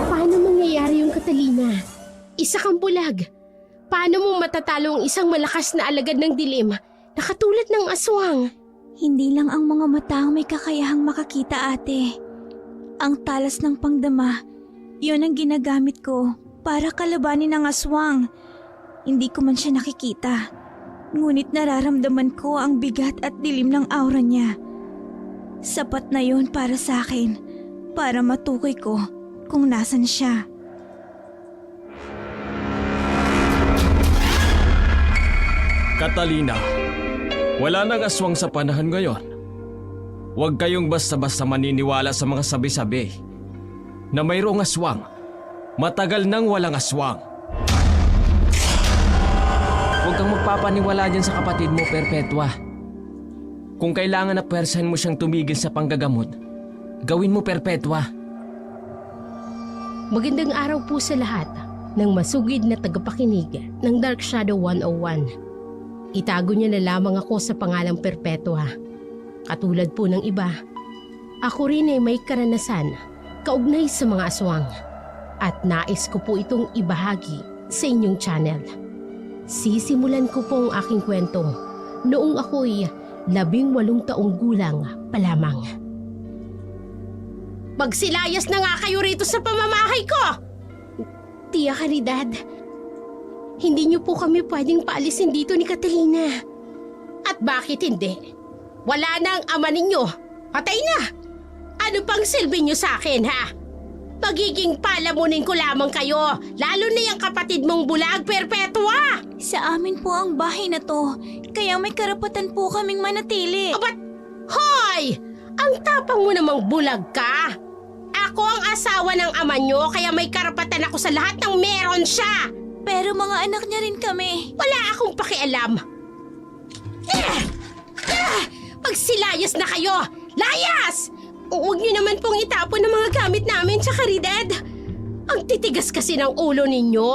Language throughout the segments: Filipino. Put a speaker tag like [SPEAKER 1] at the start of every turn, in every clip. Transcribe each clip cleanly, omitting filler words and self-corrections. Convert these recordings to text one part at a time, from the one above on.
[SPEAKER 1] Paano mangyayari yung Catalina? Isa kang bulag. Paano mo matatalo ang isang malakas na alagad ng dilim na katulad ng aswang?
[SPEAKER 2] Hindi lang ang mga mata ang may kakayahang makakita, ate. Ang talas ng pangdama, yun ang ginagamit ko para kalabanin ang aswang. Hindi ko man siya nakikita, ngunit nararamdaman ko ang bigat at dilim ng aura niya. Sapat na yun para sa akin, para matukoy ko kung nasan siya.
[SPEAKER 3] Catalina, wala nang aswang sa panahon ngayon. Huwag kayong basta-basta maniniwala sa mga sabi-sabi na mayroong aswang. Matagal nang walang aswang. Huwag kang magpapaniwala dyan sa kapatid mo, Perpetua. Kung kailangan na persahin mo siyang tumigil sa panggagamot, gawin mo, Perpetua.
[SPEAKER 1] Magandang araw po sa lahat ng masugid na tagapakinig ng Dark Shadow 101. Itago niya na lamang ako sa pangalang Perpetua. Katulad po ng iba, ako rin ay may karanasan kaugnay sa mga aswang at nais ko po itong ibahagi sa inyong channel. Sisimulan ko po ang aking kwento noong ako'y 18 taong gulang pa lamang. Magsilayas na nga kayo rito sa pamamahay ko! Tia Caridad, hindi niyo po kami pwedeng paalisin dito ni Catalina. At bakit hindi? Wala na ang ama ninyo. Patay na! Ano pang silbi niyo sa akin, ha? Magiging palamunin ko lamang kayo, lalo na yung kapatid mong bulag, Perpetua!
[SPEAKER 2] Sa amin po ang bahay na to, kaya may karapatan po kaming manatili.
[SPEAKER 1] Abat! Hoy! Ang tapang mo namang bulag ka! Ako ang asawa ng ama niyo, kaya may karapatan ako sa lahat ng meron siya!
[SPEAKER 2] Pero mga anak niya rin kami.
[SPEAKER 1] Wala akong pakialam. Magsilayas na kayo! Layas! Huwag niyo naman pong itapon ang mga gamit namin sa Caridad. Ang titigas kasi ng ulo ninyo.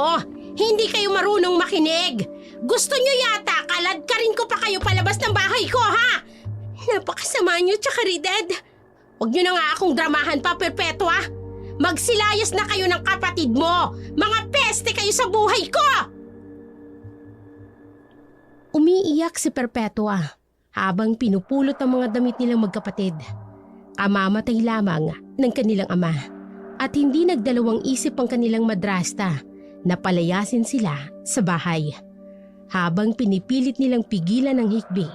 [SPEAKER 1] Hindi kayo marunong makinig. Gusto niyo yata kaladkarin ko pa kayo palabas ng bahay ko, ha? Napakasama niyo sa Caridad. Huwag niyo na nga akong dramahan pa, Perpetua. Magsilayas na kayo ng kapatid mo! Mga peste kayo sa buhay ko! Umiiyak si Perpetua habang pinupulot ang mga damit nilang magkapatid. Kamamatay lamang ng kanilang ama at hindi nagdalawang isip ang kanilang madrasta na palayasin sila sa bahay. Habang pinipilit nilang pigilan ang hikbi,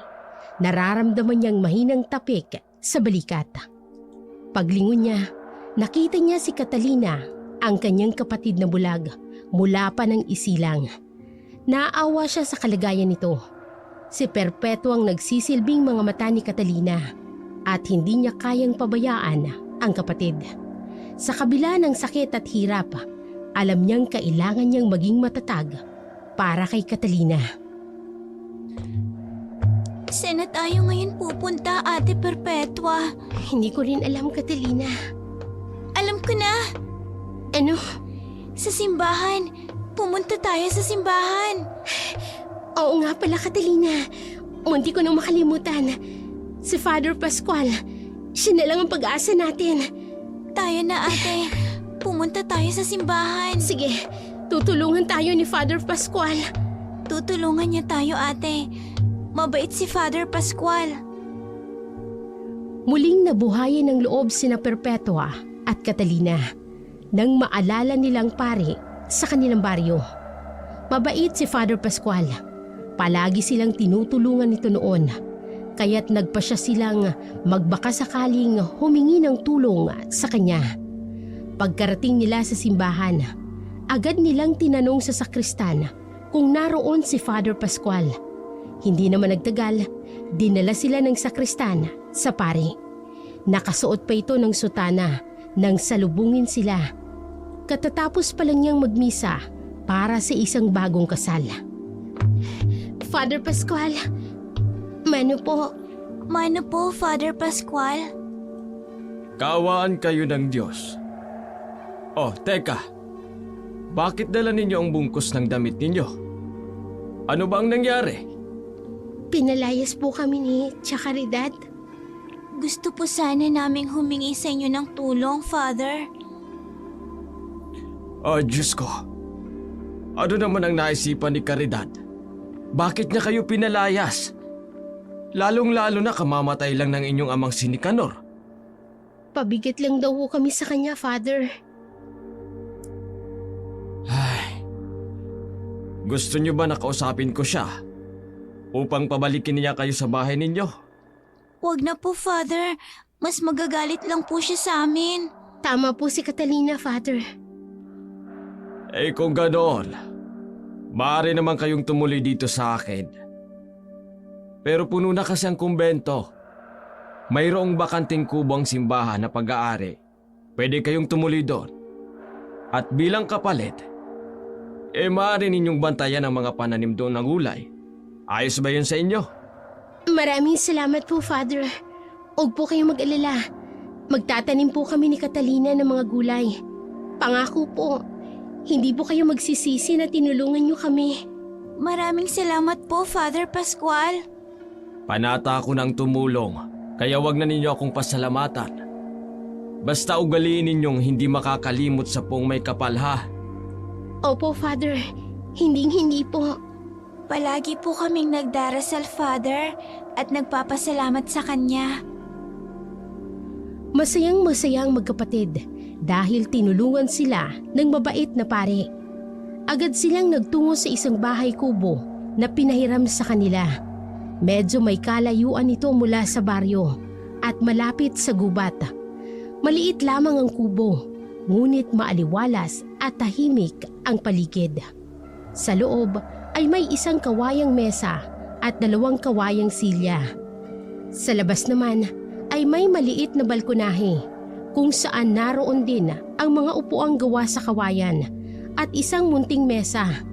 [SPEAKER 1] nararamdaman niyang mahinang tapik sa balikat. Paglingon niya, nakita niya si Catalina, ang kanyang kapatid na bulag, mula pa ng isilang. Naawa siya sa kalagayan nito. Si Perpetua ang nagsisilbing mga mata ni Catalina at hindi niya kayang pabayaan ang kapatid. Sa kabila ng sakit at hirap, alam niyang kailangan niyang maging matatag para kay Catalina.
[SPEAKER 2] Saan na tayo ngayon pupunta, Ate Perpetua?
[SPEAKER 1] Hindi ko rin alam, Catalina.
[SPEAKER 2] Alam ko na!
[SPEAKER 1] Ano?
[SPEAKER 2] Sa simbahan! Pumunta tayo sa simbahan!
[SPEAKER 1] Oo nga pala, Catalina. Munti ko nang makalimutan. Si Father Pascual, siya na lang ang pag-asa natin.
[SPEAKER 2] Tayo na, ate. Pumunta tayo sa simbahan.
[SPEAKER 1] Sige, tutulungan tayo ni Father Pascual.
[SPEAKER 2] Tutulungan niya tayo, ate. Mabait si Father Pascual.
[SPEAKER 1] Muling nabuhayan ng loob sina Perpetua at Catalina nang maalala nilang pare sa kanilang baryo. Mabait si Father Pascual. Palagi silang tinutulungan nito noon, kaya't nagpa siya silang magbaka sakaling humingi ng tulong sa kanya. Pagkarating nila sa simbahan, agad nilang tinanong sa sakristan kung naroon si Father Pascual. Hindi naman nagtagal, dinala sila ng sakristan sa pari. Nakasuot pa ito ng sutana nang salubungin sila. Katatapos pa lang niyang magmisa para sa isang bagong kasal. Father Pascual, mano po?
[SPEAKER 2] Mano po, Father Pascual?
[SPEAKER 3] Kaawaan kayo ng Diyos. Oh, teka. Bakit dala ninyo ang bungkus ng damit ninyo? Ano ba ang nangyari?
[SPEAKER 1] Pinalayas po kami ni Caridad.
[SPEAKER 2] Gusto po sana naming humingi sa inyo ng tulong, Father.
[SPEAKER 3] Oh, Diyos ko. Ano naman ang naisipan ni Caridad? Bakit niya kayo pinalayas? Lalong-lalo na kamamatay lang ng inyong amang si Nicanor.
[SPEAKER 1] Pabigat lang daw ho kami sa kanya, Father.
[SPEAKER 3] Ay, gusto niyo ba nakausapin ko siya upang pabalikin niya kayo sa bahay ninyo?
[SPEAKER 2] Wag na po, Father. Mas magagalit lang po siya sa amin.
[SPEAKER 1] Tama po si Catalina, Father.
[SPEAKER 3] Eh kung ganoon, maaari naman kayong tumuloy dito sa akin. Pero puno na kasi ang kumbento. Mayroong bakanting kubo ang simbahan na pag-aari. Pwede kayong tumuloy doon. At bilang kapalit, maaari ninyong bantayan ang mga pananim doon ng gulay. Ayos ba yun sa inyo?
[SPEAKER 1] Maraming salamat po, Father. Huwag po kayong mag-alala. Magtatanim po kami ni Catalina ng mga gulay. Pangako po, hindi po kayo magsisisi na tinulungan niyo kami.
[SPEAKER 2] Maraming salamat po, Father Pascual.
[SPEAKER 3] Panata ako ng tumulong, kaya wag na ninyo akong pasalamatan. Basta ugaliin ninyong hindi makakalimot sa pong may kapal, ha?
[SPEAKER 1] Opo, Father. Hindi po.
[SPEAKER 2] Palagi po kaming nagdarasal, Father, at nagpapasalamat sa Kanya.
[SPEAKER 1] Masayang-masayang magkapatid dahil tinulungan sila ng mabait na pare. Agad silang nagtungo sa isang bahay kubo na pinahiram sa kanila. Medyo may kalayuan ito mula sa baryo at malapit sa gubat. Maliit lamang ang kubo, ngunit maaliwalas at tahimik ang paligid. Sa loob ay may isang kawayang mesa at 2 kawayang silya. Sa labas naman ay may maliit na balkonahe kung saan naroon din ang mga upuang gawa sa kawayan at isang munting mesa.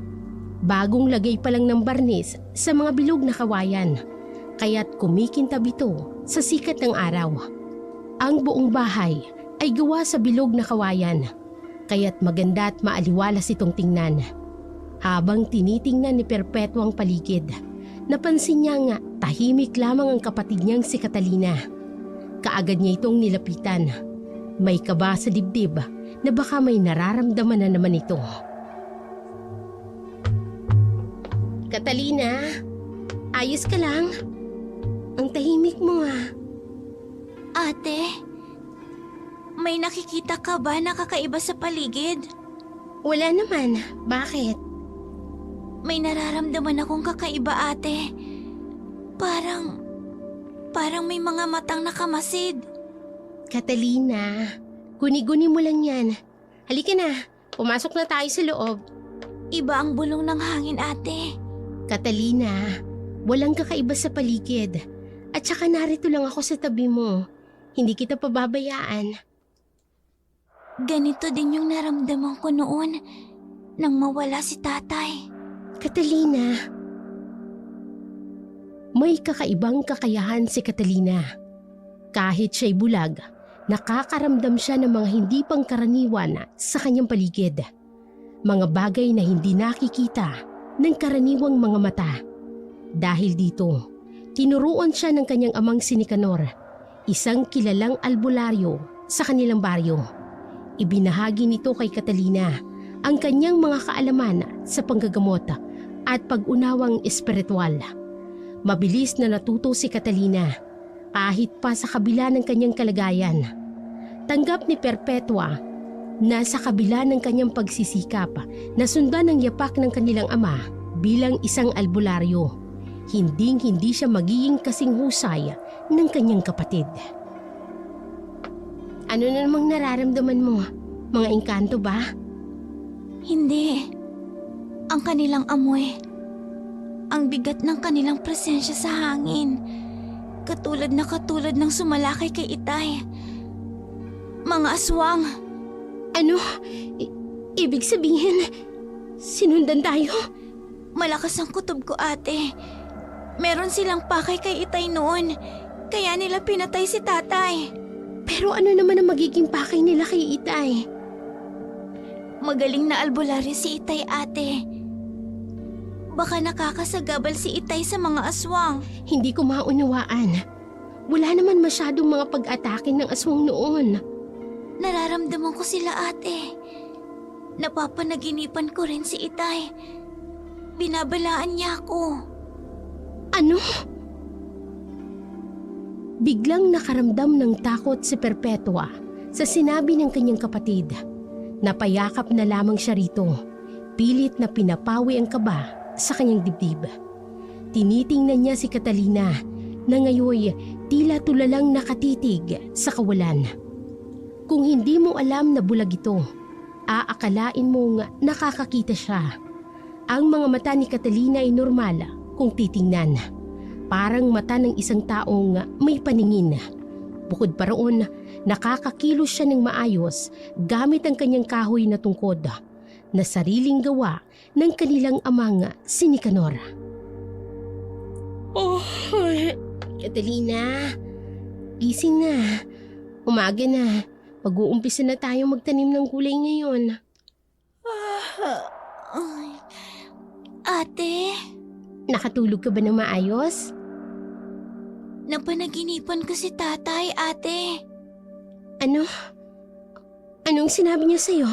[SPEAKER 1] Bagong lagay pa lang ng barnis sa mga bilog na kawayan, kaya't kumikintab ito sa sikat ng araw. Ang buong bahay ay gawa sa bilog na kawayan, kaya't maganda at maaliwalas itong tingnan. Habang tinitingnan ni Perpetua ang paligid, napansin niya nga tahimik lamang ang kapatid niyang si Catalina. Kaagad niya itong nilapitan. May kaba sa dibdib na baka may nararamdaman na naman ito. Catalina, ayos ka lang? Ang tahimik mo ah.
[SPEAKER 2] Ate, may nakikita ka ba na kakaiba sa paligid?
[SPEAKER 1] Wala naman. Bakit?
[SPEAKER 2] May nararamdaman akong kakaiba, ate. Parang may mga matang nakamasid.
[SPEAKER 1] Catalina, guni-guni mo lang yan. Halika na, pumasok na tayo sa loob.
[SPEAKER 2] Iba ang bulong ng hangin, ate.
[SPEAKER 1] Catalina, walang kakaiba sa paligid. At saka narito lang ako sa tabi mo. Hindi kita pababayaan.
[SPEAKER 2] Ganito din yung naramdaman ko noon nang mawala si tatay.
[SPEAKER 1] Catalina, may kakaibang kakayahan si Catalina. Kahit siya'y bulag, nakakaramdam siya ng mga hindi pangkaraniwan sa kanyang paligid. Mga bagay na hindi nakikita ng karaniwang mga mata. Dahil dito, tinuruan siya ng kanyang amang si Nicanor, isang kilalang albularyo sa kanilang baryo. Ibinahagi nito kay Catalina ang kanyang mga kaalaman sa panggagamot at pag-unawang espiritual. Mabilis na natuto si Catalina kahit pa sa kabila ng kanyang kalagayan. Tanggap ni Perpetua na sa kabila ng kanyang pagsisikap na sundan ang yapak ng kanilang ama bilang isang albularyo, hindi siya magiging kasing husay ng kanyang kapatid. Ano na namang nararamdaman mo? Mga engkanto ba?
[SPEAKER 2] Hindi. Ang kanilang amoy. Ang bigat ng kanilang presensya sa hangin. Katulad ng sumalakay kay Itay. Mga aswang.
[SPEAKER 1] Ano? Ibig sabihin, sinundan tayo?
[SPEAKER 2] Malakas ang kutob ko, ate. Meron silang pakay kay Itay noon. Kaya nila pinatay si tatay.
[SPEAKER 1] Pero ano naman ang magiging pakay nila kay Itay?
[SPEAKER 2] Magaling na albularyo si Itay, ate. Baka nakakasagabal si Itay sa mga aswang.
[SPEAKER 1] Hindi ko maunawaan. Wala naman masyadong mga pag-atake ng aswang noon.
[SPEAKER 2] Nararamdaman ko sila, ate. Napapanaginipan ko rin si Itay. Binabalaan niya ako.
[SPEAKER 1] Ano? Biglang nakaramdam ng takot si Perpetua sa sinabi ng kanyang kapatid. Napayakap na lamang siya rito. Pilit na pinapawi ang kaba sa kanyang dibdib. Tinitingnan niya si Catalina na ngayoy tila tulalang nakatitig sa kawalan. Kung hindi mo alam na bulag ito, aakalain mong nakakakita siya. Ang mga mata ni Catalina ay normal kung titingnan. Parang mata ng isang taong may paningin. Bukod pa roon, nakakakilos siya ng maayos gamit ang kanyang kahoy na tungkod na sariling gawa ng kanilang amang si Nicanor. Oh, Catalina, gising na. Umaga na. Mag-uumpisa na tayo magtanim ng gulay ngayon.
[SPEAKER 2] Ate,
[SPEAKER 1] Nakatulog ka ba ng maayos?
[SPEAKER 2] napanaginipan ko si tatay, ate.
[SPEAKER 1] Ano? Anong sinabi niya sa'yo?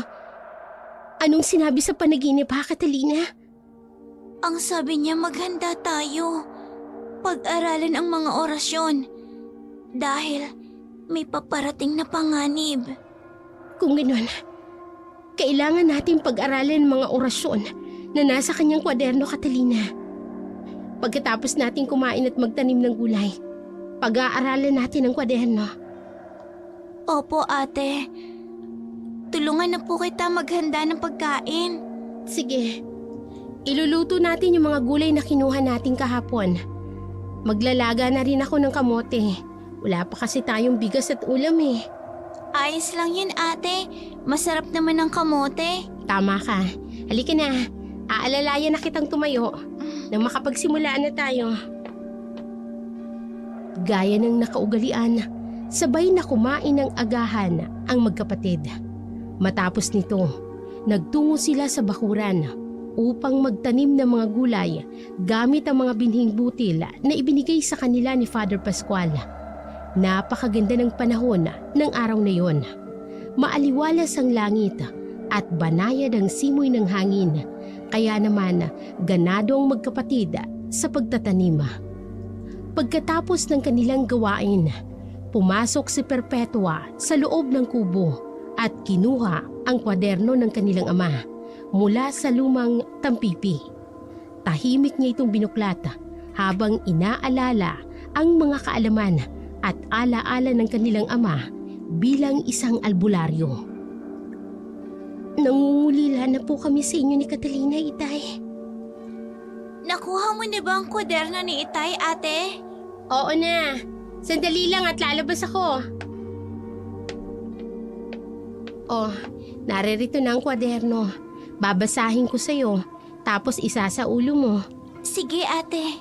[SPEAKER 1] Anong sinabi sa panaginip ha, Catalina?
[SPEAKER 2] Ang sabi niya maghanda tayo. Pag-aralan ang mga orasyon. Dahil may paparating na panganib.
[SPEAKER 1] Kung gano'n, kailangan natin pag-aralan ang mga orasyon na nasa kanyang kwaderno, Catalina. Pagkatapos natin kumain at magtanim ng gulay, pag-aaralan natin ang kwaderno.
[SPEAKER 2] Opo, ate. Tulungan na po kita maghanda ng pagkain.
[SPEAKER 1] Sige, iluluto natin yung mga gulay na kinuha natin kahapon. Maglalaga na rin ako ng kamote. Wala pa kasi tayong bigas at ulam eh.
[SPEAKER 2] Ayos lang yun, ate. Masarap naman ang kamote.
[SPEAKER 1] Tama ka. Halika na. Aalalayan na kitang tumayo nang makapagsimulaan na tayo. Gaya ng nakaugalian, sabay na kumain ng agahan ang magkapatid. Matapos nito, nagtungo sila sa bakuran upang magtanim ng mga gulay gamit ang mga binhing butil na ibinigay sa kanila ni Father Pascual. Napakaganda ng panahon ng araw na yon. Maaliwalas ang langit at banayad ang simoy ng hangin, kaya naman ganado ang magkapatid sa pagtatanim. Pagkatapos ng kanilang gawain, pumasok si Perpetua sa loob ng kubo at kinuha ang kwaderno ng kanilang ama mula sa lumang tampipi. Tahimik niya itong binuklat habang inaalala ang mga kaalaman at alaala ng kanilang ama bilang isang albularyo. Nangungulila na po kami sa inyo ni Catalina, Itay.
[SPEAKER 2] Nakuha mo na ba ang kwaderno ni Itay, ate?
[SPEAKER 1] Oo na. Sandali lang at lalabas ako. Oh, naririto na ang kwaderno. Babasahin ko sa'yo, tapos isa sa ulo mo.
[SPEAKER 2] Sige, ate.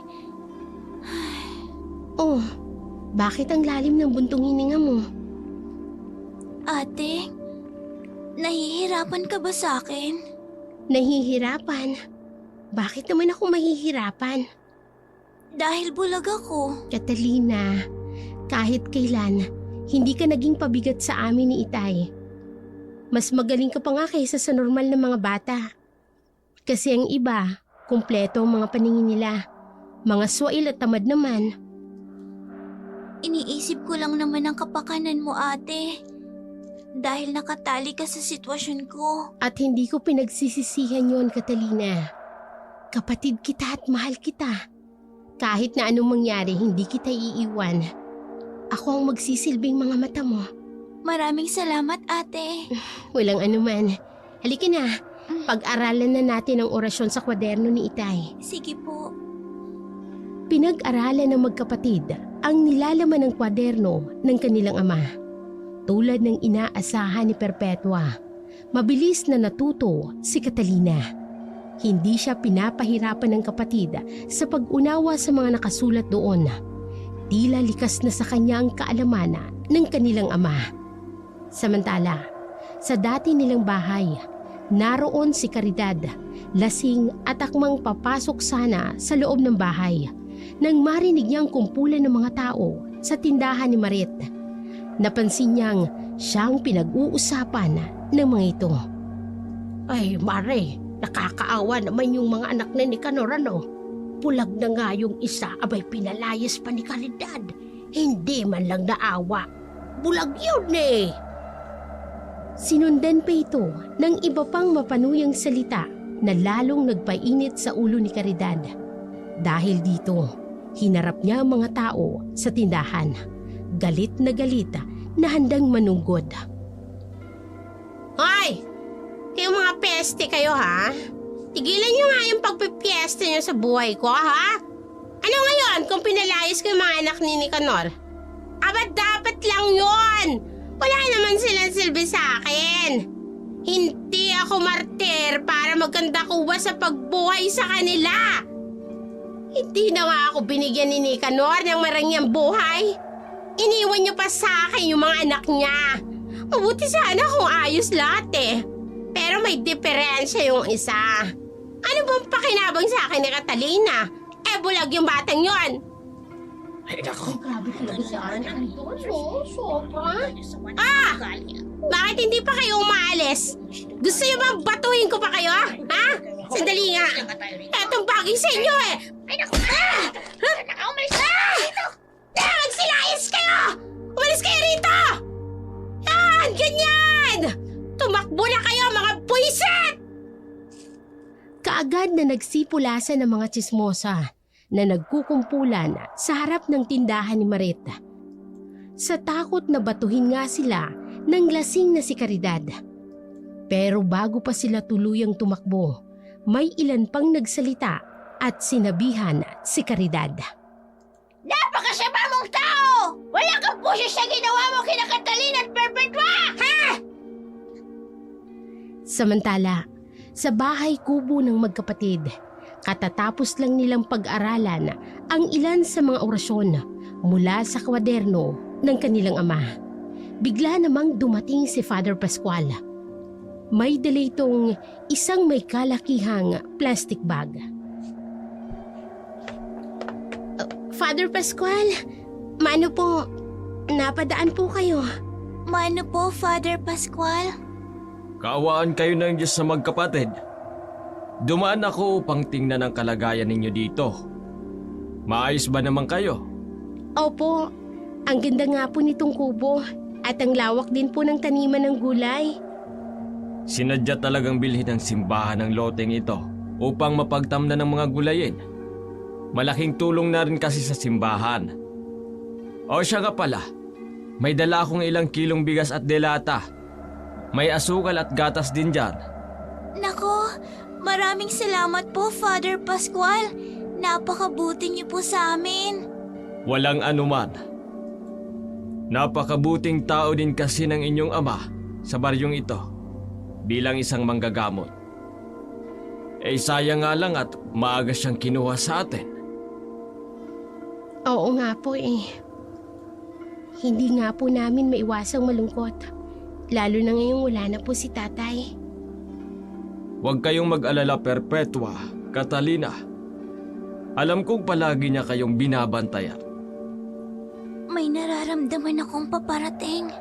[SPEAKER 1] Oh, bakit ang lalim ng buntong hininga mo?
[SPEAKER 2] Ate, nahihirapan ka ba sa akin?
[SPEAKER 1] Nahihirapan? Bakit naman ako mahihirapan?
[SPEAKER 2] Dahil bulag ako.
[SPEAKER 1] Catalina, kahit kailan, hindi ka naging pabigat sa amin ni Itay. Mas magaling ka pa nga kaysa sa normal na mga bata. Kasi ang iba, kumpleto ang mga paningin nila. Mga swail at tamad naman.
[SPEAKER 2] Iniisip ko lang naman ang kapakanan mo, ate. Dahil nakatali ka sa sitwasyon ko.
[SPEAKER 1] At hindi ko pinagsisisihan yon, Catalina. Kapatid kita at mahal kita. Kahit na anong mangyari, hindi kita iiwan. Ako ang magsisilbing mga mata mo.
[SPEAKER 2] Maraming salamat, ate.
[SPEAKER 1] Walang anuman. Halika na. Pag-aralan na natin ang orasyon sa kwaderno ni Itay.
[SPEAKER 2] Sige po.
[SPEAKER 1] Pinag-aralan ng magkapatid ang nilalaman ng kwaderno ng kanilang ama. Tulad ng inaasahan ni Perpetua, mabilis na natuto si Catalina. Hindi siya pinapahirapan ng kapatid sa pag-unawa sa mga nakasulat doon. Tila likas na sa kanya ang kaalaman ng kanilang ama. Samantala, sa dati nilang bahay, naroon si Caridad, lasing at akmang papasok sana sa loob ng bahay nang marinig niyang kumpulan ng mga tao sa tindahan ni Marit. Napansin niyang siyang pinag-uusapan ng mga ito. Ay, Mare, nakakaawa naman yung mga anak na ni Nicanor, ano? Bulag na nga yung isa, abay pinalayas pa ni Caridad. Hindi man lang naawa. Bulag yun eh! Sinundan pa ito ng iba pang mapanuyang salita na lalong nagpainit sa ulo ni Caridad. Dahil dito, hinarap niya ang mga tao sa tindahan. Galit na handang manunggod. Hoy! Kayong mga peste kayo, ha? Tigilan niyo nga yung pagpipiesta niyo sa buhay ko, ha? Ano ngayon kung pinalayas ko yung mga anak ni Nicanor? Aba, dapat lang yun! Wala naman silang silbi sa akin. Hindi ako martir para magkanda kuwa sa pagbuhay sa kanila. Hindi na nga ako binigyan ni Nicanor ng marangyang buhay. Iniwan niyo pa sa akin yung mga anak niya. Mabuti sana kung ayos lahat eh. Pero may diferensya yung isa. Ano bang pakinabang sa akin ni Catalina? Eh, bulag yung batang yon.
[SPEAKER 3] Ay, nako.
[SPEAKER 1] Grabe talaga siya. Sobra. Bakit hindi pa kayo umaalis? Gusto niyo bang batuhin ko pa kayo? Ha? Sandali nga. Etong bagay sa inyo eh. Ay, naku. Umalis na! Magsilayas kayo! Umalis kayo rito! Yan! Ganyan! Tumakbo na kayo, mga buwisit! Kaagad na nagsipulasan ng mga tsismosa na nagkukumpulan sa harap ng tindahan ni Marita. Sa takot na batuhin nga sila ng lasing na si Caridad. Pero bago pa sila tuluyang tumakbo, may ilan pang nagsalita at sinabihan si Caridad.
[SPEAKER 2] Napakasama mong tao! Wala kang puso sa ginawa mo kina Catalina at Perpetua! Ha?
[SPEAKER 1] Samantala, sa bahay kubo ng magkapatid, katatapos lang nilang pag-aralan ang ilan sa mga orasyon mula sa kwaderno ng kanilang ama. Bigla namang dumating si Father Pascual. May dala itong isang may kalakihang plastic bag. Father Pascual, mano po, napadaan po kayo.
[SPEAKER 2] Mano po, Father Pascual?
[SPEAKER 3] Kaawaan kayo ng Diyos sa magkapatid. Dumaan ako upang tingnan ang kalagayan ninyo dito. Maayos ba naman kayo?
[SPEAKER 1] Opo, ang ganda nga po nitong kubo at ang lawak din po ng taniman ng gulay.
[SPEAKER 3] Sinadya talagang bilhin ng simbahan ng loteng ito upang mapagtamnan ng mga gulayin. Malaking tulong na rin kasi sa simbahan. O siya nga pala, may dala akong ilang kilong bigas at delata. May asukal at gatas din dyan.
[SPEAKER 2] Nako, maraming salamat po, Father Pascual. Napakabuti niyo po sa amin.
[SPEAKER 3] Walang anuman. Napakabuting tao din kasi ng inyong ama sa baryong ito bilang isang manggagamot. Eh sayang nga lang at maaga siyang kinuha sa atin.
[SPEAKER 1] Oo nga po eh. Hindi nga po namin maiwasang malungkot. Lalo na ngayong wala na po si tatay.
[SPEAKER 3] Huwag kayong mag-alala, Perpetua, Catalina. Alam kong palagi niya kayong binabantayan.
[SPEAKER 2] May nararamdaman akong paparating.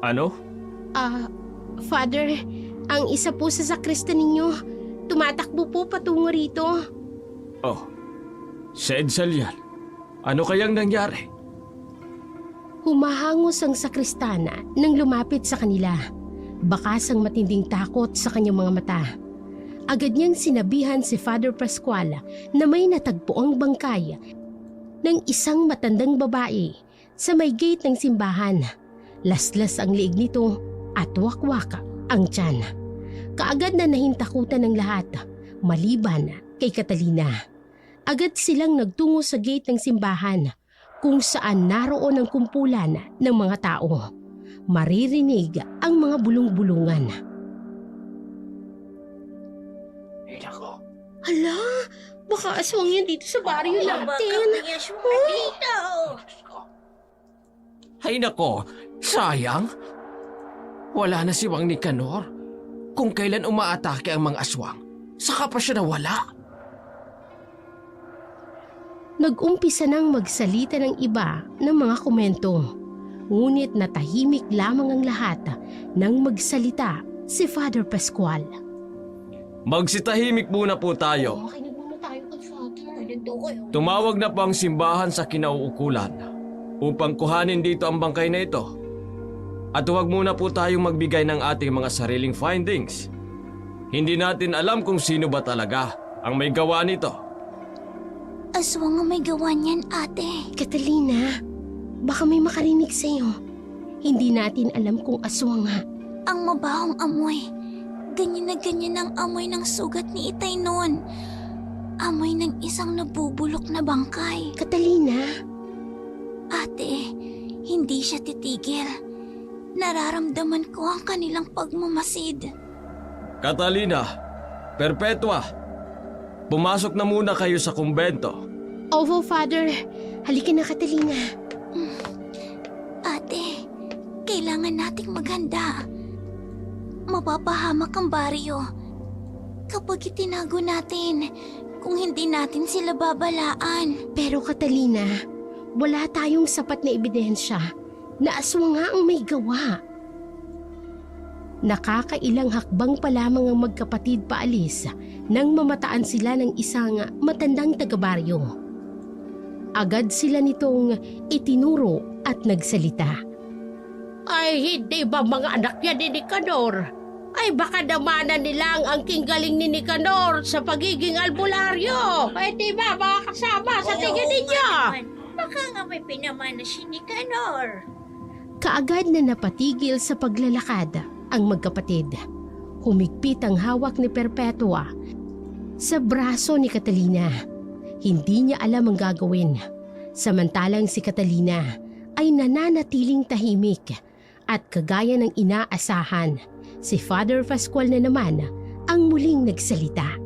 [SPEAKER 3] Ano?
[SPEAKER 1] Father, ang isa po sa sakrista ninyo, tumatakbo po patungo rito.
[SPEAKER 3] Oh, si Edsel yan. Ano kayang nangyari?
[SPEAKER 1] Humahangos ang sakristana nang lumapit sa kanila. Bakas ang matinding takot sa kanyang mga mata. Agad niyang sinabihan si Father Pascual na may natagpuang bangkay ng isang matandang babae sa may gate ng simbahan. Laslas ang liig nito at wakwak ang tiyan. Kaagad na nahintakutan ng lahat, maliban kay Catalina. Agad silang nagtungo sa gate ng simbahan kung saan naroon ang kumpulan ng mga tao. Maririnig ang mga bulong-bulungan. Hala, baka aswang yan dito sa baryo natin.
[SPEAKER 3] Ay nako, sayang. Wala na si Mang Nicanor. Kung kailan umaatake ang mga aswang, saka pa siya nawala.
[SPEAKER 1] Nag-umpisa nang magsalita ng iba ng mga komento. Ngunit natahimik lamang ang lahat nang magsalita si Father Pascual.
[SPEAKER 3] Magsitahimik muna po tayo.
[SPEAKER 1] Makinig muna tayo kay Father.
[SPEAKER 3] Tumawag na po ang simbahan sa kinauukulan upang kuhanin dito ang bangkay na ito. At huwag muna po tayong magbigay ng ating mga sariling findings. Hindi natin alam kung sino ba talaga ang may gawa nito.
[SPEAKER 2] Aswang ang may gawa niyan, ate.
[SPEAKER 1] Catalina, baka may makarinig sa'yo. Hindi natin alam kung aswang nga.
[SPEAKER 2] Ang mabahong amoy. Ganyan na ganyan ang amoy ng sugat ni Itay noon. Amoy ng isang nabubulok na bangkay.
[SPEAKER 1] Catalina,
[SPEAKER 2] Ate, hindi siya titigil. Nararamdaman ko ang kanilang pagmamasid.
[SPEAKER 3] Catalina, Perpetua, pumasok na muna kayo sa kumbento.
[SPEAKER 1] Opo, Father. Halika na, Catalina.
[SPEAKER 2] Ate, kailangan nating maghanda. Mapapahamak ang baryo. Kapag itinago natin, kung hindi natin sila babalaan.
[SPEAKER 1] Pero Catalina, wala tayong sapat na ebidensya na aswang nga ang may gawa. Nakakailang hakbang pa lamang ang magkapatid paalis nang mamataan sila ng isang matandang taga-baryo. Agad sila nitong itinuro at nagsalita. Ay, hindi ba mga anak niya ni Nicanor? Ay, baka damanan nila ang angking galing ni Nicanor sa pagiging albularyo. Ay, di ba mga kasama sa tingin ninyo?
[SPEAKER 4] Baka nga may pinamana si Nicanor.
[SPEAKER 1] Kaagad na napatigil sa paglalakad ang magkapatid. Humigpit ang hawak ni Perpetua sa braso ni Catalina. Hindi niya alam ang gagawin. Samantalang si Catalina ay nananatiling tahimik at kagaya ng inaasahan, si Father Pascual na naman ang muling nagsalita.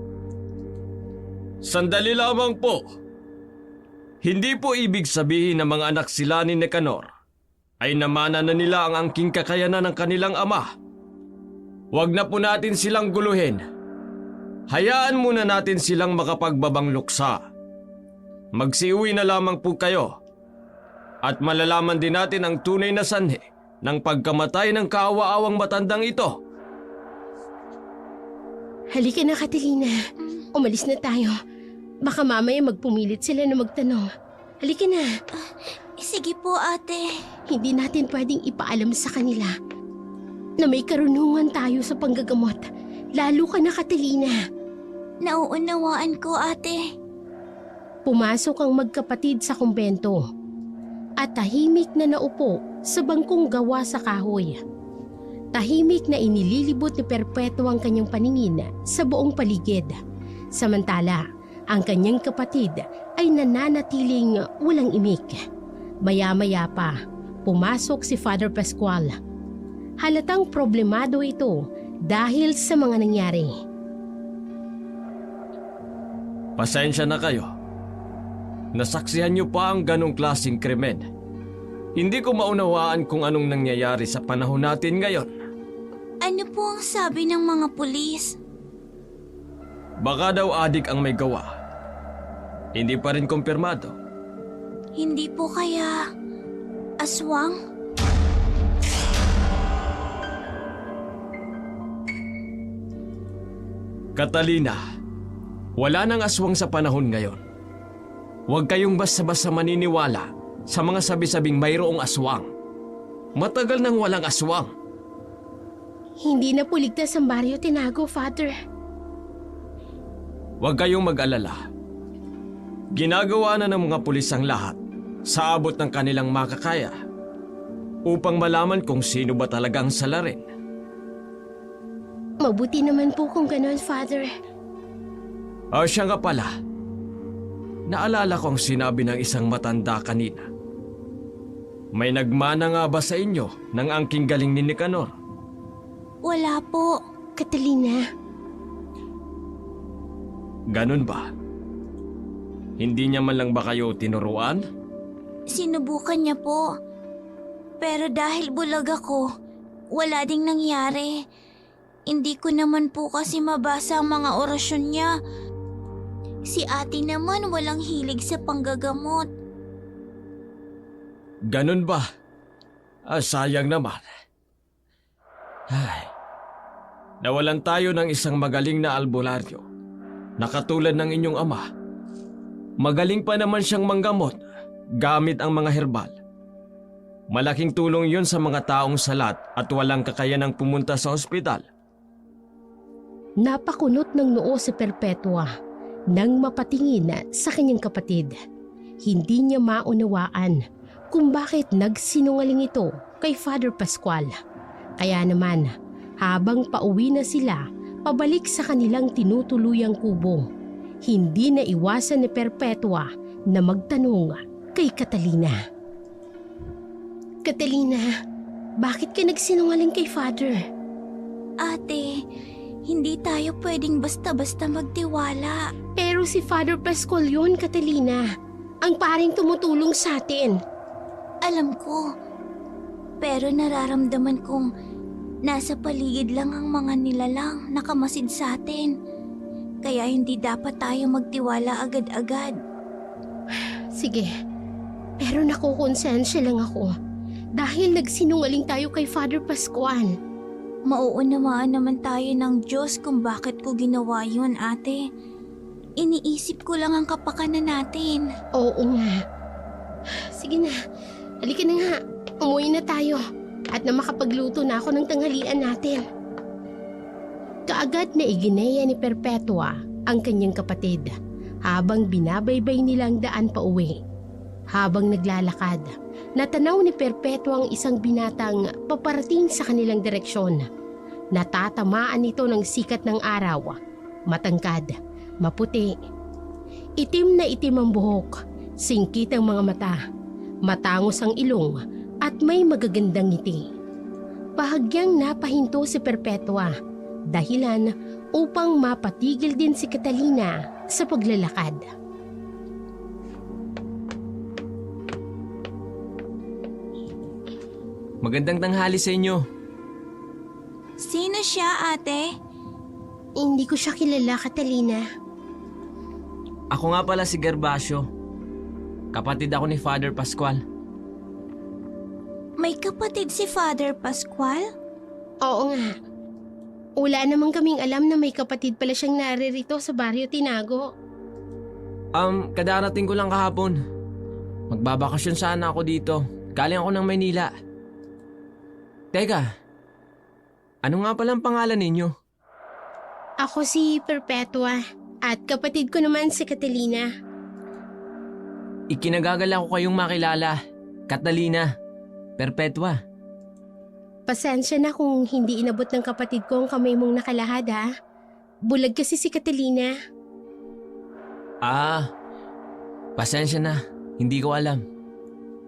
[SPEAKER 3] Sandali lamang po. Hindi po ibig sabihin na mga anak sila ni Nicanor ay namana na nila ang angking kakayanan ng kanilang ama. Huwag na po natin silang guluhin. Hayaan muna natin silang makapagbabang luksa. Magsiuwi na lamang po kayo. At malalaman din natin ang tunay na sanhi ng pagkamatay ng kaawa-awang matandang ito.
[SPEAKER 1] Halika na, Catalina. Umalis na tayo. Baka mamaya magpumilit sila na magtanong. Halika na.
[SPEAKER 2] Sige po, ate.
[SPEAKER 1] Hindi natin pwedeng ipaalam sa kanila na may karunungan tayo sa panggagamot. Lalo ka na, Catalina.
[SPEAKER 2] Nauunawaan ko, ate.
[SPEAKER 1] Pumasok ang magkapatid sa kumbento at tahimik na naupo sa bangkong gawa sa kahoy. Tahimik na inililibot ni Perpetua ang kanyang paningin sa buong paligid. Samantala, ang kanyang kapatid ay nananatiling walang imik. Maya-maya pa, pumasok si Father Pascual. Halatang problemado ito dahil sa mga nangyari.
[SPEAKER 3] Pasensya na kayo. Nasaksihan niyo pa ang ganong klaseng krimen. Hindi ko maunawaan kung anong nangyayari sa panahon natin ngayon.
[SPEAKER 2] Ano po ang sabi ng mga pulis?
[SPEAKER 3] Baka daw adik ang may gawa. Hindi pa rin kumpirmado.
[SPEAKER 2] Hindi po kaya aswang?
[SPEAKER 3] Catalina, wala nang aswang sa panahon ngayon. Huwag kayong basta-basta maniniwala sa mga sabi-sabing mayroong aswang. Matagal nang walang aswang.
[SPEAKER 1] Hindi na po ligtas ang baryo tinago, Father.
[SPEAKER 3] Huwag kayong mag-alala. Ginagawa na ng mga pulis ang lahat sa abot ng kanilang makakaya upang malaman kung sino ba talaga ang salarin.
[SPEAKER 1] Mabuti naman po kung ganon, Father.
[SPEAKER 3] O siya nga pala. Naalala ko ang sinabi ng isang matanda kanina. May nagmana nga ba sa inyo ng angking galing ni Nicanor?
[SPEAKER 2] Wala po.
[SPEAKER 1] Catalina,
[SPEAKER 3] Ganun ba? Hindi niya man lang ba kayo tinuruan?
[SPEAKER 2] Sinubukan niya po. Pero dahil bulag ako, wala ding nangyari. Hindi ko naman po kasi mabasa ang mga orasyon niya. Si ate naman walang hilig sa panggagamot.
[SPEAKER 3] Ganun ba? Sayang naman. Ay, Nawalan tayo ng isang magaling na albularyo na katulad ng inyong ama. Magaling pa naman siyang manggamot gamit ang mga herbal. Malaking tulong yun sa mga taong salat at walang kakayanang pumunta sa ospital.
[SPEAKER 1] Napakunot ng noo si Perpetua nang mapatingin sa kanyang kapatid. Hindi niya maunawaan kung bakit nagsinungaling ito kay Father Pascual. Kaya naman, habang pauwi na sila pabalik sa kanilang tinutuluyang kubo, hindi na iwasan ni Perpetua na magtanong kay Catalina. Catalina, bakit ka nagsinungaling kay Father?
[SPEAKER 2] Ate, hindi tayo pwedeng basta-basta magtiwala.
[SPEAKER 1] Pero si Father Pascual yun, Catalina. Ang paring tumutulong sa atin.
[SPEAKER 2] Alam ko, pero nararamdaman kong nasa paligid lang ang mga nilalang nakamasid sa atin. Kaya hindi dapat tayo magtiwala agad-agad.
[SPEAKER 1] Sige, pero nakukonsensya lang ako dahil nagsinungaling tayo kay Father Pascual.
[SPEAKER 2] Mauunawaan naman tayo ng Diyos kung bakit ko ginawa yun, ate. Iniisip ko lang ang kapakanan natin.
[SPEAKER 1] Oo nga. Sige na, halika na nga. Umuwi na tayo at na makapagluto na ako ng tanghalian natin. Kaagad na igineya ni Perpetua ang kanyang kapatid habang binabaybay nilang daan pa uwi. Habang naglalakad, natanaw ni Perpetua ang isang binatang paparating sa kanilang direksyon. Natatamaan ito ng sikat ng araw. Matangkad, maputi. Itim na itim ang buhok, singkit ang mga mata, matangos ang ilong at may magagandang ngiti. Bahagyang napahinto si Perpetua, dahilan upang mapatigil din si Catalina sa paglalakad.
[SPEAKER 3] Magandang tanghali sa inyo.
[SPEAKER 2] Sino siya, ate?
[SPEAKER 1] Hindi ko siya kilala, Catalina.
[SPEAKER 3] Ako nga pala si Gervasio. Kapatid ako ni Father Pascual.
[SPEAKER 2] May kapatid si Father Pascual?
[SPEAKER 1] Oo nga. Wala namang kaming alam na may kapatid pala siyang naririto sa Barrio Tinago.
[SPEAKER 3] Kadarating ko lang kahapon. Magbabakasyon sana ako dito. Galing ako ng Maynila. Teka, ano nga palang pangalan ninyo?
[SPEAKER 1] Ako si Perpetua at kapatid ko naman si Catalina.
[SPEAKER 3] Ikinagagalak ko kayong makilala. Catalina, Perpetua.
[SPEAKER 1] Pasensya na kung hindi inabot ng kapatid ko ang kamay mong nakalahad ha. Bulag kasi si Catalina.
[SPEAKER 3] Pasensya na. Hindi ko alam.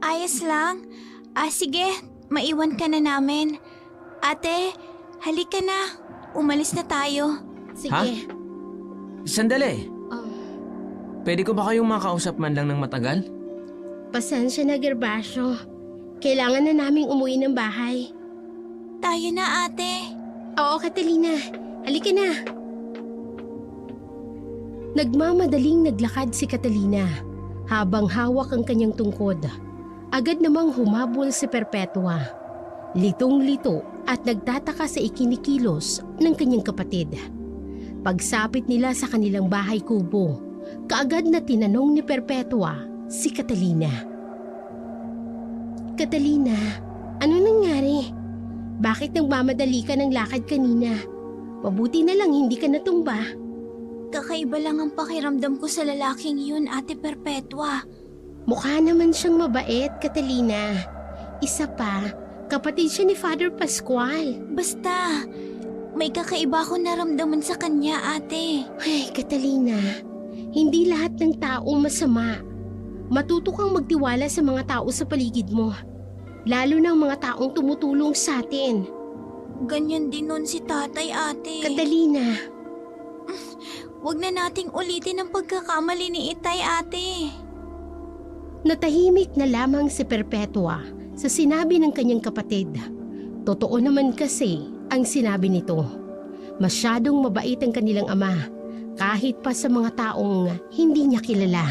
[SPEAKER 2] Ayos lang. Sige, maiwan ka na namin. Ate, halika na. Umalis na tayo.
[SPEAKER 1] Sige.
[SPEAKER 3] Ha? Sandali.
[SPEAKER 1] Oh,
[SPEAKER 3] Pwede ko ba kayong makausap man lang ng matagal?
[SPEAKER 1] pasensya na, Gervasio. Kailangan na naming umuwi ng bahay.
[SPEAKER 2] Tayo na, ate.
[SPEAKER 1] Oo, Catalina. Halika na. Nagmamadaling naglakad si Catalina habang hawak ang kanyang tungkod. Agad namang humabol si Perpetua. Litong-lito at nagtataka sa ikinikilos ng kanyang kapatid. Pagsapit nila sa kanilang bahay kubo, kaagad na tinanong ni Perpetua si Catalina. Catalina, ano nangyari? Bakit nagmamadali ka ng lakad kanina? Mabuti na lang hindi ka natumba.
[SPEAKER 2] Kakaiba lang ang pakiramdam ko sa lalaking yun, Ate Perpetua.
[SPEAKER 1] Mukha naman siyang mabait, Catalina. Isa pa, kapatid siya ni Father Pascual.
[SPEAKER 2] Basta, may kakaiba akong naramdaman sa kanya, ate.
[SPEAKER 1] Ay, Catalina, hindi lahat ng tao masama. Matuto kang magtiwala sa mga tao sa paligid mo. Lalo na ang mga taong tumutulong sa atin.
[SPEAKER 2] Ganyan din nun si tatay, ate.
[SPEAKER 1] Catalina,
[SPEAKER 2] Huwag na nating ulitin ang pagkakamali ni Itay, ate.
[SPEAKER 1] natahimik na lamang si Perpetua sa sinabi ng kanyang kapatid. Totoo naman kasi ang sinabi nito. Masyadong mabait ang kanilang ama kahit pa sa mga taong hindi niya kilala.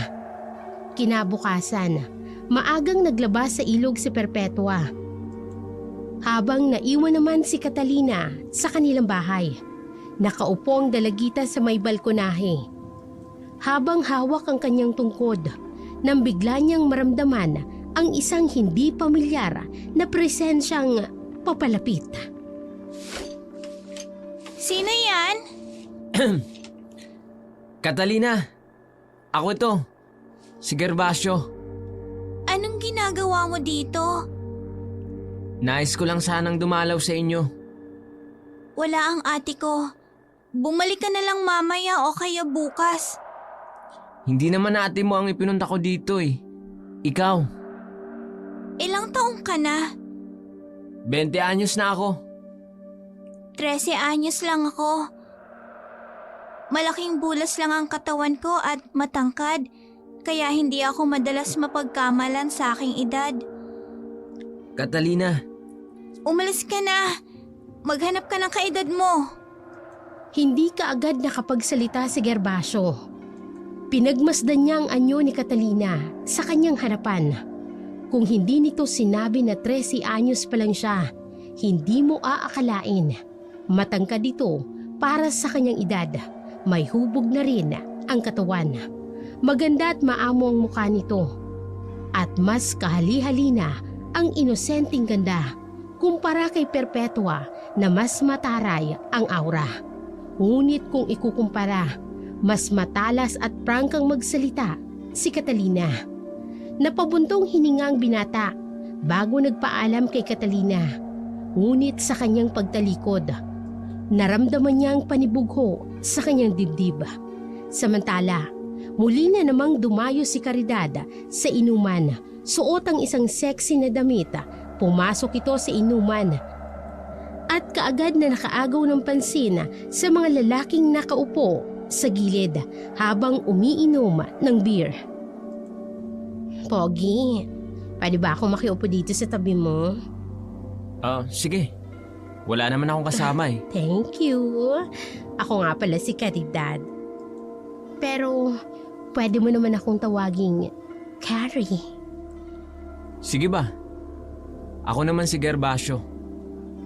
[SPEAKER 1] Kinabukasan, maagang naglabas sa ilog si Perpetua. Habang naiwan naman si Catalina sa kanilang bahay, Nakaupo ang dalagita sa may balkonahe. Habang hawak ang kanyang tungkod, nang bigla niyang maramdaman ang isang hindi pamilyar na presensyang papalapit.
[SPEAKER 2] Sino yan?
[SPEAKER 3] Catalina, ako ito. Si Gervasio.
[SPEAKER 2] Anong ginagawa mo dito?
[SPEAKER 3] Nais ko lang sanang dumalaw sa inyo.
[SPEAKER 2] Wala ang ate ko. Bumalik ka na lang mamaya o kaya bukas.
[SPEAKER 3] Hindi naman ate mo ang ipinunta ko dito eh. Ikaw,
[SPEAKER 2] Ilang taong ka na?
[SPEAKER 3] 20 anyos na ako.
[SPEAKER 2] 13 anyos lang ako. Malaking bulas lang ang katawan ko at matangkad, kaya hindi ako madalas mapagkamalan sa aking edad.
[SPEAKER 3] Catalina,
[SPEAKER 2] Umalis ka na. Maghanap ka ng kaedad mo.
[SPEAKER 1] Hindi kaagad nakapagsalita si Gervasio. Pinagmasdan niya ang anyo ni Catalina sa kanyang harapan. Kung hindi nito sinabi na 13 anyos pa lang siya, hindi mo aakalain. Matangkad ito para sa kanyang edad. May hubog na rin ang katawan. Maganda at maamo ang mukha nito. At mas kahali-halina ang inosenteng ganda kumpara kay Perpetua na mas mataray ang aura. Ngunit kung ikukumpara, mas matalas at prangkang magsalita si Catalina. Napabuntong hininga ang binata bago nagpaalam kay Catalina. Ngunit sa kanyang pagtalikod, naramdaman niya ang panibugho sa kanyang dibdib. Samantala, muli na namang dumayo si Caridad sa inuman. Suot ang isang sexy na damit. Pumasok ito sa inuman at kaagad na nakaagaw ng pansin sa mga lalaking nakaupo sa gilid habang umiinom ng beer. Pogi, pwede ba ako makiupo dito sa tabi mo?
[SPEAKER 3] Sige. Wala naman akong kasama eh.
[SPEAKER 1] Thank you. Ako nga pala si Caridad. Pero pwede mo naman akong tawaging Carrie.
[SPEAKER 3] Sige ba? Ako naman si Gervasio.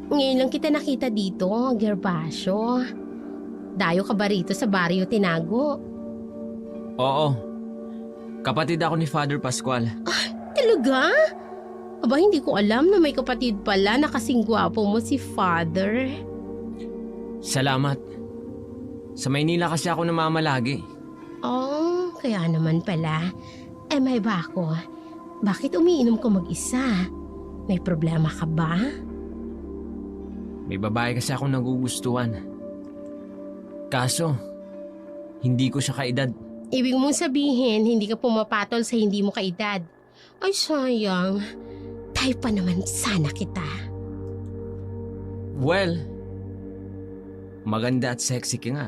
[SPEAKER 1] Ngayon lang kita nakita dito, Gervasio. Dayo ka ba rito sa Barrio Tinago?
[SPEAKER 3] Oo. Kapatid ako ni Father Pascual.
[SPEAKER 1] Talaga? Aba, hindi ko alam na may kapatid pala na kasing gwapo mo si Father.
[SPEAKER 3] Salamat. Sa Maynila kasi ako namamalagi.
[SPEAKER 1] Oh, kaya naman pala. May ba ako? Bakit umiinom ko mag-isa? May problema ka ba?
[SPEAKER 3] May babae kasi akong nagugustuhan. Kaso, hindi ko siya kaedad.
[SPEAKER 1] Ibig mong sabihin, hindi ka pumapatol sa hindi mo kaedad. Ay, sayang. Tayo pa naman sana kita.
[SPEAKER 3] Well, maganda at sexy ka nga.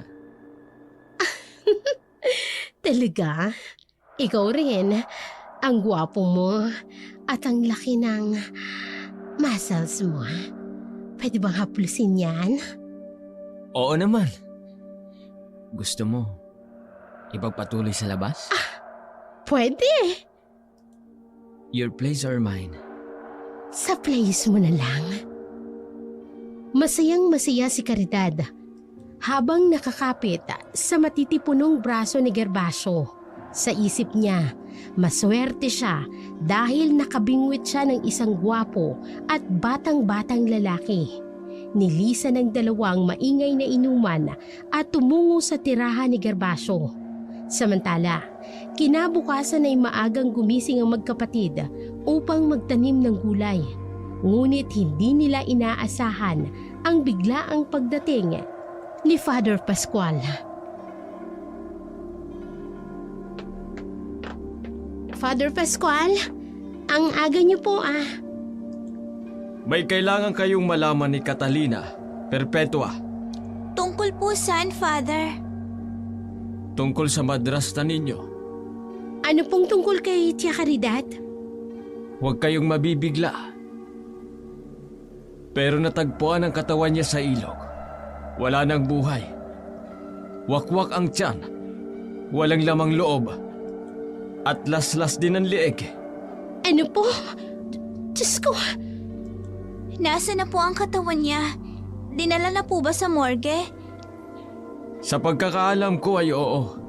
[SPEAKER 1] Talaga? Ikaw rin. Ang gwapo mo at ang laki ng muscles mo. Pwede bang haplusin yan?
[SPEAKER 3] Oo naman. Gusto mo ipagpatuloy sa labas?
[SPEAKER 1] Pwede.
[SPEAKER 3] Your place or mine?
[SPEAKER 1] Sa place mo na lang. Masayang masaya si Caridad habang nakakapit sa matitipunong braso ni Gervasio. Sa isip niya, maswerte siya dahil nakabingwit siya ng isang gwapo at batang-batang lalaki. Nilisan ng dalawang maingay na inuman at tumungo sa tirahan ni Gervasio. Samantala, kinabukasan ay maagang gumising ang magkapatid upang magtanim ng gulay. Ngunit hindi nila inaasahan ang biglaang pagdating ni Father Pascual. Father Pascual, ang aga niyo po
[SPEAKER 3] May kailangan kayong malaman ni Catalina, Perpetua,
[SPEAKER 2] Tungkol po saan, Father?
[SPEAKER 3] tungkol sa madrasta ninyo.
[SPEAKER 1] Ano pong tungkol kay Tia Caridad?
[SPEAKER 3] Huwag kayong mabibigla. Pero natagpuan ang katawan niya sa ilog. Wala nang buhay. Wakwak ang tiyan. Walang lamang loob. At laslas din ang lieg.
[SPEAKER 1] Ano po? Diyos ko,
[SPEAKER 2] Nasaan na po ang katawan niya? Dinala na po ba sa morgue?
[SPEAKER 3] Sa pagkakaalam ko ay oo.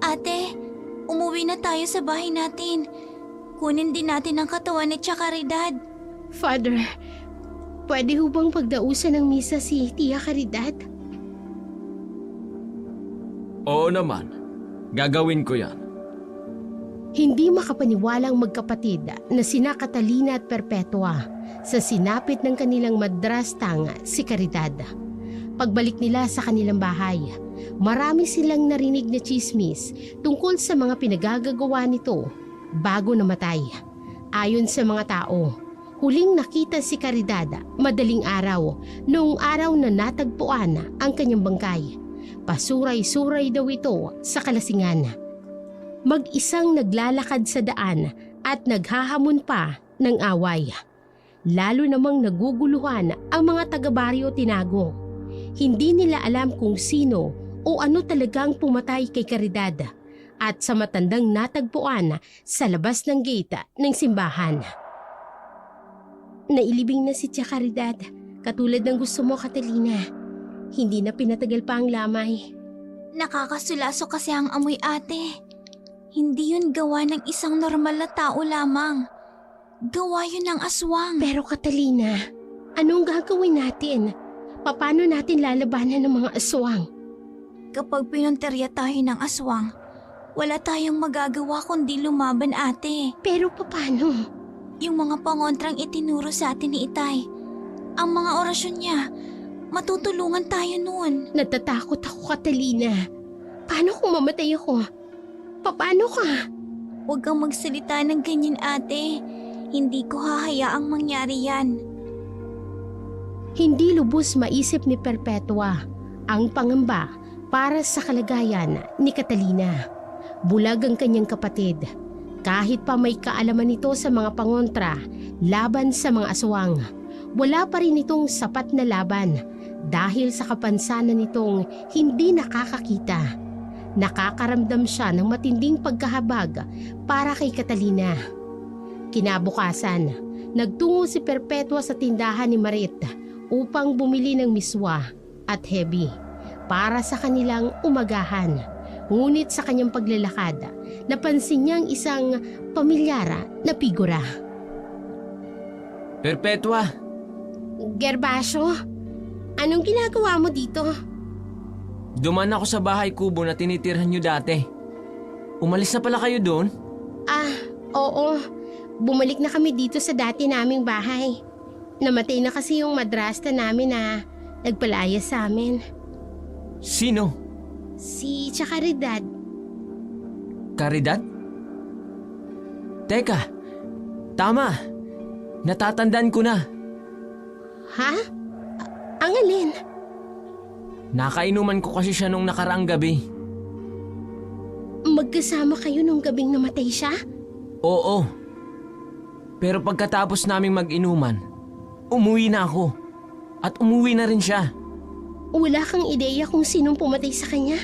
[SPEAKER 2] Ate, umuwi na tayo sa bahay natin. Kunin din natin ang katawan ni Caridad.
[SPEAKER 1] Father, pwede ho bang pagdausan ng misa si Tia Caridad?
[SPEAKER 3] Oo naman. Gagawin ko yan.
[SPEAKER 1] Hindi makapaniwalang magkapatid na sina Catalina at Perpetua sa sinapit ng kanilang madrastang si Caridad. Pagbalik nila sa kanilang bahay, marami silang narinig na tsismis tungkol sa mga pinagagagawa nito bago namatay. Ayon sa mga tao, huling nakita si Caridad madaling araw noong araw na natagpuan ang kanyang bangkay. Pasuray-suray daw ito sa kalasingan. Mag-isang naglalakad sa daan at naghahamon pa ng away. Lalo namang naguguluhan ang mga taga-baryo Tinago. Hindi nila alam kung sino o ano talagang pumatay kay Caridad at sa matandang natagpuan sa labas ng gate ng simbahan. Nailibing na si Tia Caridad, katulad ng gusto mo, Catalina. Hindi na pinatagal pa ang lamay.
[SPEAKER 2] Nakakasulaso kasi ang amoy, ate. Hindi yun gawa ng isang normal na tao lamang. Gawa yun ng aswang.
[SPEAKER 1] Pero Catalina, anong gagawin natin? Paano natin lalabanan ng mga aswang?
[SPEAKER 2] Kapag pinunterya tayo ng aswang, wala tayong magagawa kundi lumaban, ate.
[SPEAKER 1] Pero paano?
[SPEAKER 2] Yung mga pangontrang itinuro sa atin ni Itay, ang mga orasyon niya, matutulungan tayo noon.
[SPEAKER 1] Natatakot ako, Catalina. Paano kung mamatay ako? Paano ka?
[SPEAKER 2] Huwag kang magsalita ng ganyan, ate. Hindi ko hahayaang mangyari yan.
[SPEAKER 1] Hindi lubos maisip ni Perpetua ang pangamba para sa kalagayan ni Catalina. Bulag ang kanyang kapatid. Kahit pa may kaalaman nito sa mga pangontra laban sa mga aswang, wala pa rin itong sapat na laban dahil sa kapansanan nitong hindi nakakakita. Nakakaramdam siya ng matinding pagkahabag para kay Catalina. Kinabukasan, nagtungo si Perpetua sa tindahan ni Marit upang bumili ng miswa at hebi para sa kanilang umagahan. Ngunit sa kanyang paglalakad, napansin niyang isang pamilyara na figura.
[SPEAKER 3] Perpetua,
[SPEAKER 1] Gervasio, anong ginagawa mo dito?
[SPEAKER 3] duman ako sa bahay kubo na tinitirhan niyo dati. Umalis na pala kayo doon?
[SPEAKER 1] Oo. Bumalik na kami dito sa dati naming bahay. Namatay na kasi yung madrasta namin na nagpalaya sa amin.
[SPEAKER 3] Sino?
[SPEAKER 1] Si Caridad.
[SPEAKER 3] Caridad? Teka, tama. Natatandaan ko na.
[SPEAKER 1] Ha? Ang alin?
[SPEAKER 3] Nakainuman ko kasi siya nung nakaraang gabi.
[SPEAKER 1] Magkasama kayo nung gabing namatay siya?
[SPEAKER 3] Oo. Pero pagkatapos naming mag-inuman, umuwi na ako. At umuwi na rin siya.
[SPEAKER 1] Wala kang ideya kung sinong pumatay sa kanya?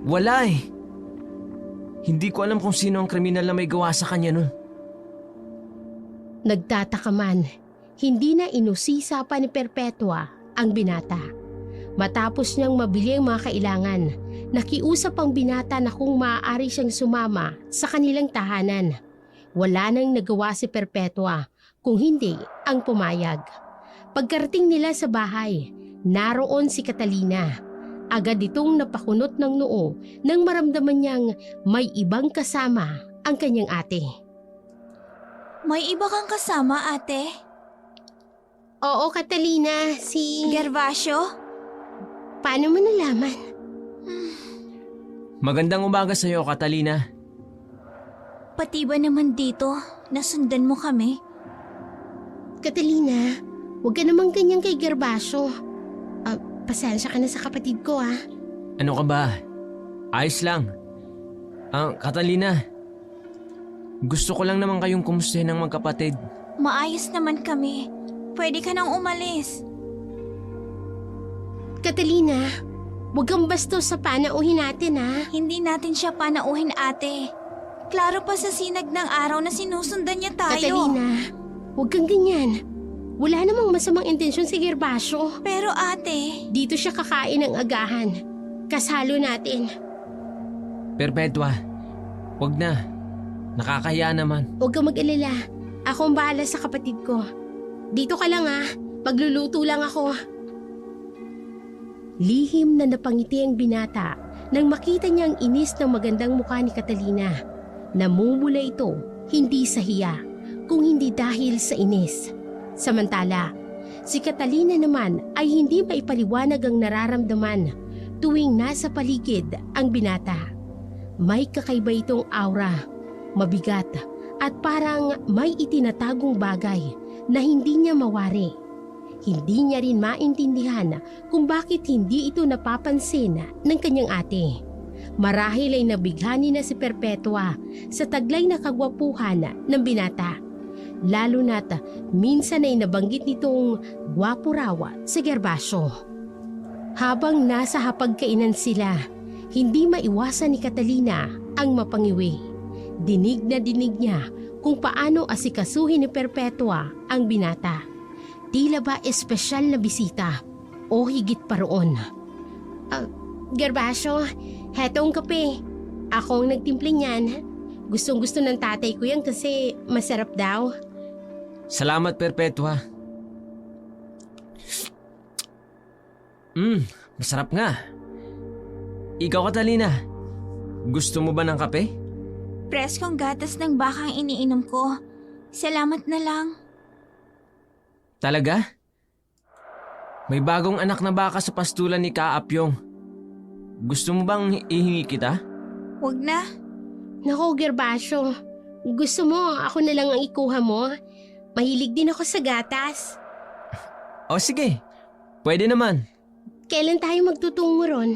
[SPEAKER 3] Wala eh. Hindi ko alam kung sino ang kriminal na may gawa sa kanya nun.
[SPEAKER 1] Nagtataka man, hindi na inusisa pa ni Perpetua ang binata. Matapos niyang mabili ang mga kailangan, nakiusap ang binata na kung maaari siyang sumama sa kanilang tahanan. Wala nang nagawa si Perpetua kung hindi ang pumayag. Pagkarating nila sa bahay, naroon si Catalina. Agad itong napakunot ng noo nang maramdaman niyang may ibang kasama ang kanyang ate.
[SPEAKER 2] May iba kang kasama, ate?
[SPEAKER 1] Oo, Catalina, si...
[SPEAKER 2] Gervasio?
[SPEAKER 1] Paano mo nalaman?
[SPEAKER 3] Magandang umaga sa iyo, Catalina.
[SPEAKER 2] Pati ba naman dito, nasundan mo kami?
[SPEAKER 1] Catalina, huwag ka namang ganyan kay Gervasio. Pasensya ka na sa kapatid ko, ah.
[SPEAKER 3] Ano ka ba? Ayos lang. Catalina, gusto ko lang naman kayong kumustahin ng magkapatid.
[SPEAKER 2] Maayos naman kami. Pwede ka nang umalis.
[SPEAKER 1] Catalina, huwag kang bastos sa panauhin natin, ah.
[SPEAKER 2] Hindi natin siya panauhin, ate. Klaro pa sa sinag ng araw na sinusundan niya tayo.
[SPEAKER 1] Catalina, huwag kang ganyan. Wala namang masamang intensyon si Gervasio.
[SPEAKER 2] Pero ate,
[SPEAKER 1] Dito siya kakain ng agahan. kasalo natin.
[SPEAKER 3] Perpetua, wag na. Nakakahiya naman.
[SPEAKER 1] Huwag kang mag-alala. Ako ang bahala sa kapatid ko. Dito ka lang ha. Magluluto lang ako. Lihim na napangiti ang binata nang makita niya ang inis ng magandang mukha ni Catalina. Namumula ito, hindi sa hiya, kung hindi dahil sa inis. Samantala, si Catalina naman ay hindi maipaliwanag ang nararamdaman tuwing nasa paligid ang binata. May kakaiba itong aura, mabigat at parang may itinatagong bagay na hindi niya mawari. Hindi niya rin maintindihan kung bakit hindi ito napapansin ng kanyang ate. Marahil ay nabighani na si Perpetua sa taglay na kagwapuhan ng binata. Lalo na't minsan ay nabanggit nitong gwapo raw si Gervasio. Habang nasa hapagkainan sila, hindi maiwasan ni Catalina ang mapangiwi. Dinig na dinig niya kung paano asikasuhin ni Perpetua ang binata. Tila ba espesyal na bisita o higit pa roon. Gervasio, heto ang kape. Ako ang nagtimpla niyan. Gustong gusto ng tatay ko yan kasi masarap daw.
[SPEAKER 3] Salamat, Perpetua. Masarap nga. Ikaw, Catalina, gusto mo ba ng kape?
[SPEAKER 2] Preskong gatas ng baka ang iniinom ko. Salamat na lang.
[SPEAKER 3] Talaga? May bagong anak na baka sa pastulan ni Kaapyong. Gusto mo bang ihingi kita?
[SPEAKER 2] Huwag na.
[SPEAKER 1] Naku, Gervasio. Gusto mo ako na lang ang ikuha mo? Mahilig din ako sa gatas.
[SPEAKER 3] O sige, pwede naman.
[SPEAKER 1] Kailan tayo magtutungo ron?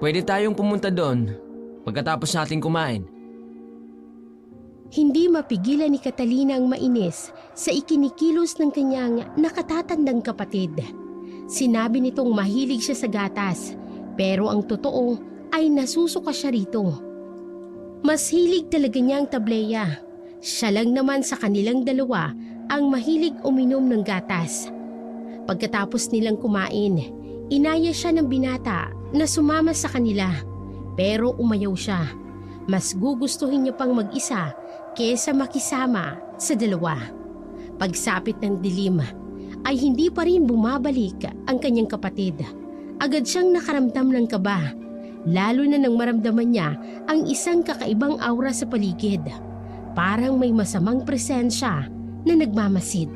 [SPEAKER 3] Pwede tayong pumunta doon pagkatapos natin kumain.
[SPEAKER 1] Hindi mapigilan ni Catalina ang mainis sa ikinikilos ng kanyang nakatatandang kapatid. Sinabi nitong mahilig siya sa gatas, pero ang totoo ay nasusuka siya rito. Mas hilig talaga niya ang tableya. Siya lang naman sa kanilang dalawa ang mahilig uminom ng gatas. Pagkatapos nilang kumain, inaya siya ng binata na sumama sa kanila, pero umayaw siya. Mas gugustuhin niya pang mag-isa kesa makisama sa dalawa. Pagsapit ng dilim ay hindi pa rin bumabalik ang kanyang kapatid. Agad siyang nakaramdam ng kaba, lalo na nang maramdaman niya ang isang kakaibang aura sa paligid. Parang may masamang presensya na nagmamasid.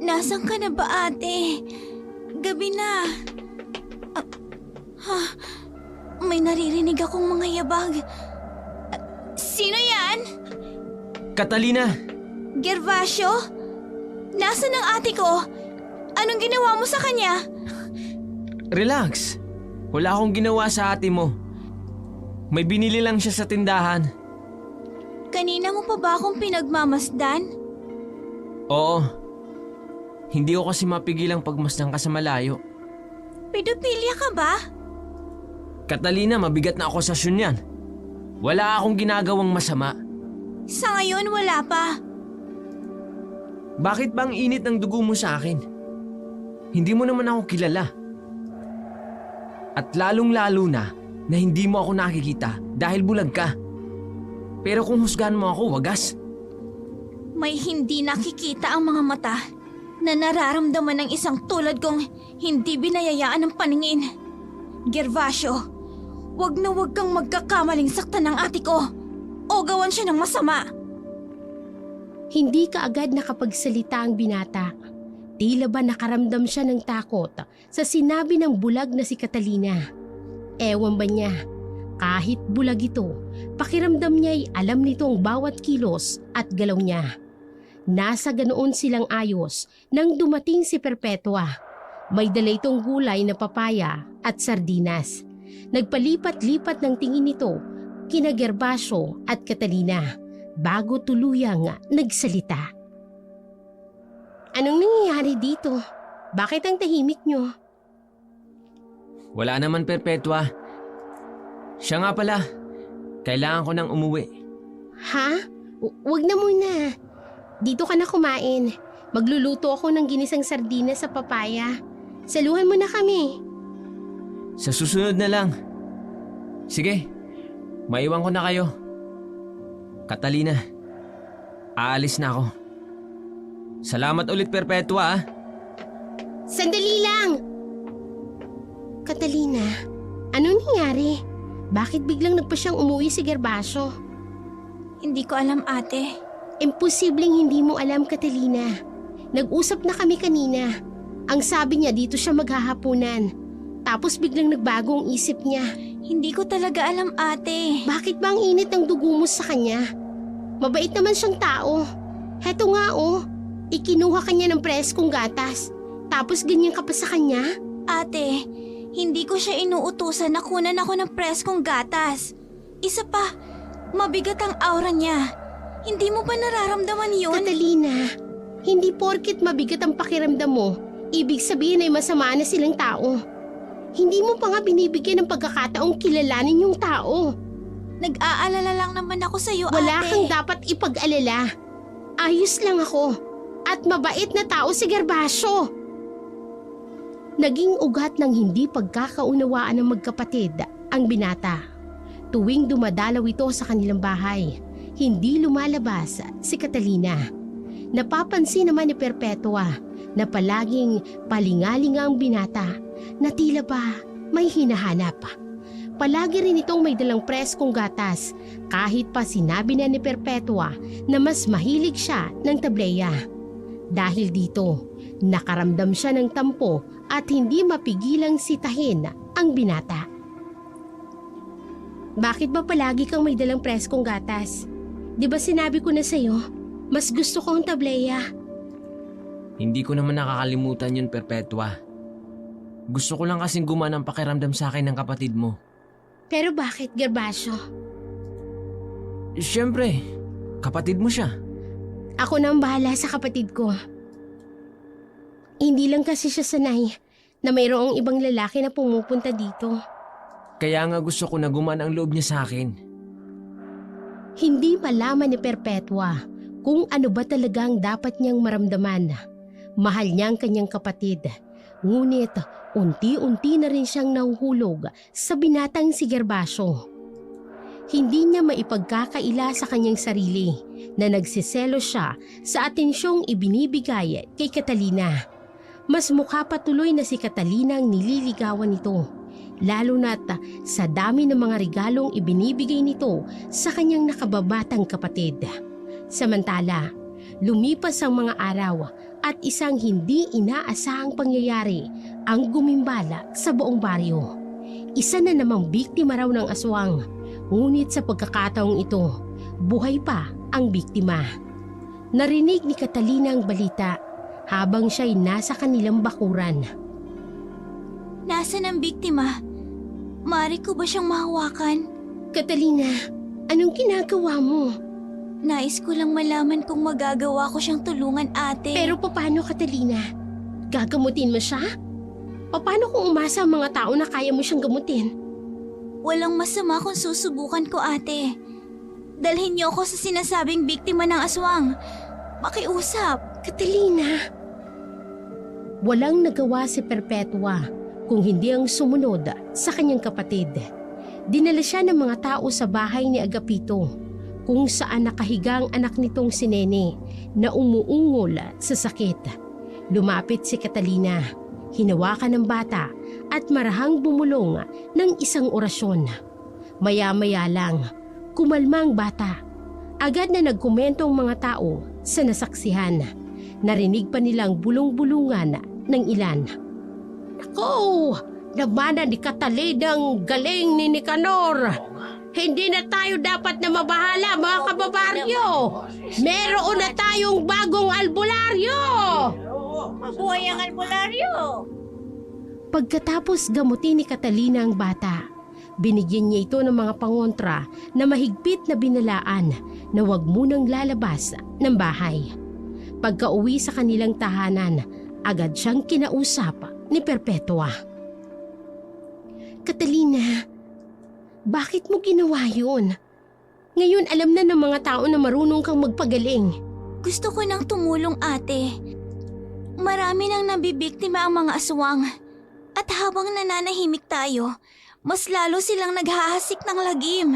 [SPEAKER 2] Nasaan ka na ba, ate? Gabi na. May naririnig akong mga yabag. Sino yan?
[SPEAKER 3] Catalina!
[SPEAKER 2] Gervasio? Nasaan ang ate ko? Anong ginawa mo sa kanya?
[SPEAKER 3] Relax. Wala akong ginawa sa ate mo. May binili lang siya sa tindahan.
[SPEAKER 2] Kanina mo pa ba akong pinagmamasdan?
[SPEAKER 3] Oo. Hindi ko kasi mapigilang pagmasdan ka sa malayo.
[SPEAKER 2] Pedophilia ka ba?
[SPEAKER 3] Catalina, mabigat na akusasyon yan. Wala akong ginagawang masama.
[SPEAKER 2] Sa ngayon wala pa.
[SPEAKER 3] Bakit ba ang init ng dugo mo sa akin? Hindi mo naman ako kilala. At lalong-lalo na hindi mo ako nakikita dahil bulag ka. Pero kung husgahan mo ako, wagas.
[SPEAKER 2] May hindi nakikita ang mga mata na nararamdaman ng isang tulad kong hindi binayayaan ng paningin. Gervasio, wag na wag kang magkakamaling saktan ng ate ko o gawan siya ng masama.
[SPEAKER 1] Hindi kaagad nakapagsalita ang binata. Tila ba nakaramdam siya ng takot sa sinabi ng bulag na si Catalina. Ewan ba niya, kahit bulag ito, pakiramdam niya'y alam nito ang bawat kilos at galaw niya. Nasa ganoon silang ayos nang dumating si Perpetua. May dala itong gulay na papaya at sardinas. Nagpalipat-lipat ng tingin nito kina Gervasio at Catalina bago tuluyang nagsalita. Anong nangyayari dito? Bakit ang tahimik niyo?
[SPEAKER 3] Wala naman, Perpetua. Siya nga pala. Kailangan ko nang umuwi.
[SPEAKER 1] Ha? Wag na muna. Dito ka na kumain. Magluluto ako ng ginisang sardinas sa papaya. Saluhan mo na kami.
[SPEAKER 3] Sa susunod na lang. Sige, maiwan ko na kayo. Catalina, aalis na ako. Salamat ulit, Perpetua, ah.
[SPEAKER 1] Sandali lang! Catalina, anong nangyari? Bakit biglang nagpa siyang umuwi si Gervasio?
[SPEAKER 2] Hindi ko alam, ate.
[SPEAKER 1] Imposibleng hindi mo alam, Catalina. Nag-usap na kami kanina. Ang sabi niya dito siya maghahapunan. Tapos biglang nagbago ang isip niya.
[SPEAKER 2] Hindi ko talaga alam, ate.
[SPEAKER 1] Bakit ba ang init ng dugo mo sa kanya? Mabait naman siyang tao. Heto nga oh, ikinuha kanya ng preskong gatas. Tapos ganyan ka pa sa kanya?
[SPEAKER 2] Ate, hindi ko siya inuutusan na kunan ako ng preskong gatas. Isa pa, mabigat ang aura niya. Hindi mo ba nararamdaman yun?
[SPEAKER 1] Catalina, hindi porket mabigat ang pakiramdam mo, ibig sabihin ay masama na silang tao. Hindi mo pa nga binibigyan ng pagkakataong kilalanin yung tao.
[SPEAKER 2] Nag-aalala lang naman ako sa'yo, ate.
[SPEAKER 1] Wala kang dapat ipag-alala. Ayos lang ako. At mabait na tao si Gervasio. Naging ugat ng hindi pagkakaunawaan ng magkapatid ang binata. Tuwing dumadalaw ito sa kanilang bahay, hindi lumalabas si Catalina. Napapansin naman ni Perpetua na palaging palingalinga ang binata na tila ba may hinahanap. Palagi rin itong may dalang preskong gatas kahit pa sinabi na ni Perpetua na mas mahilig siya ng tableya. Dahil dito, nakaramdam siya ng tampo at hindi mapigilang sitahin ang binata. Bakit ba palagi kang may dalang preskong gatas? Di ba sinabi ko na sa'yo, mas gusto ko ang tableya?
[SPEAKER 3] Hindi ko naman nakakalimutan yun, Perpetua. Gusto ko lang kasing gumana ang pakiramdam sa akin ng kapatid mo.
[SPEAKER 1] Pero bakit, Gervasio?
[SPEAKER 3] Siyempre, kapatid mo siya.
[SPEAKER 1] Ako na ang bahala sa kapatid ko. Hindi lang kasi siya sanay na mayroong ibang lalaki na pumupunta dito.
[SPEAKER 3] Kaya nga gusto ko na gumana ang loob niya sa akin.
[SPEAKER 1] Hindi malaman ni Perpetua kung ano ba talagang dapat niyang maramdaman. Mahal niya ang kanyang kapatid. Ngunit unti-unti na rin siyang nahuhulog sa binatang si Gervasio. Hindi niya maipagkakaila sa kanyang sarili na nagsiselo siya sa atensyong ibinibigay kay Catalina. Mas mukha patuloy na si Catalina ang nililigawan nito, lalo na't sa dami ng mga regalong ibinibigay nito sa kanyang nakababatang kapatid. Samantala, lumipas ang mga araw at isang hindi inaasahang pangyayari ang gumimbala sa buong baryo. Isa na namang biktima raw ng aswang. Ngunit sa pagkakataong ito, buhay pa ang biktima. Narinig ni Catalina ang balita habang siya'y nasa kanilang bakuran.
[SPEAKER 2] Nasaan ang biktima? Maaari ko ba siyang mahawakan?
[SPEAKER 1] Catalina, anong ginagawa mo?
[SPEAKER 2] Nais ko lang malaman kung magagawa ko siyang tulungan, ate.
[SPEAKER 1] Pero paano, Catalina? Gagamutin mo siya? Paano kung umasa ang mga tao na kaya mo siyang gamutin?
[SPEAKER 2] Walang masama kung susubukan ko, ate. Dalhin niyo ako sa sinasabing biktima ng aswang. Pakiusap.
[SPEAKER 1] Catalina! Walang nagawa si Perpetua kung hindi ang sumunod sa kanyang kapatid. Dinala siya ng mga tao sa bahay ni Agapito kung saan nakahiga ang anak nitong si Nene na umuungol sa sakit. Lumapit si Catalina, hinawakan ng bata at marahang bumulong ng isang orasyon. Maya-maya lang, kumalma ang bata. Agad na nagkomento ang mga tao sa nasaksihan. Narinig pa nilang bulong-bulungan ng ilan. Nako! Namana ni Catalina ang galing ni Nicanor! Hindi na tayo dapat na mabahala, mga kababaryo! Meron na tayong bagong albularyo!
[SPEAKER 4] Mabuhay ang albularyo!
[SPEAKER 1] Pagkatapos gamutin ni Catalina ang bata, binigyan niya ito ng mga pangontra na mahigpit na binalaan na huwag munang lalabas ng bahay. Pagka-uwi sa kanilang tahanan, agad siyang kinausap ni Perpetua. Catalina, bakit mo ginawa yun? Ngayon alam na ng mga tao na marunong kang magpagaling.
[SPEAKER 2] Gusto ko nang tumulong, ate. Marami nang nabibiktima ang mga aswang. At habang nananahimik tayo, mas lalo silang naghahasik ng lagim.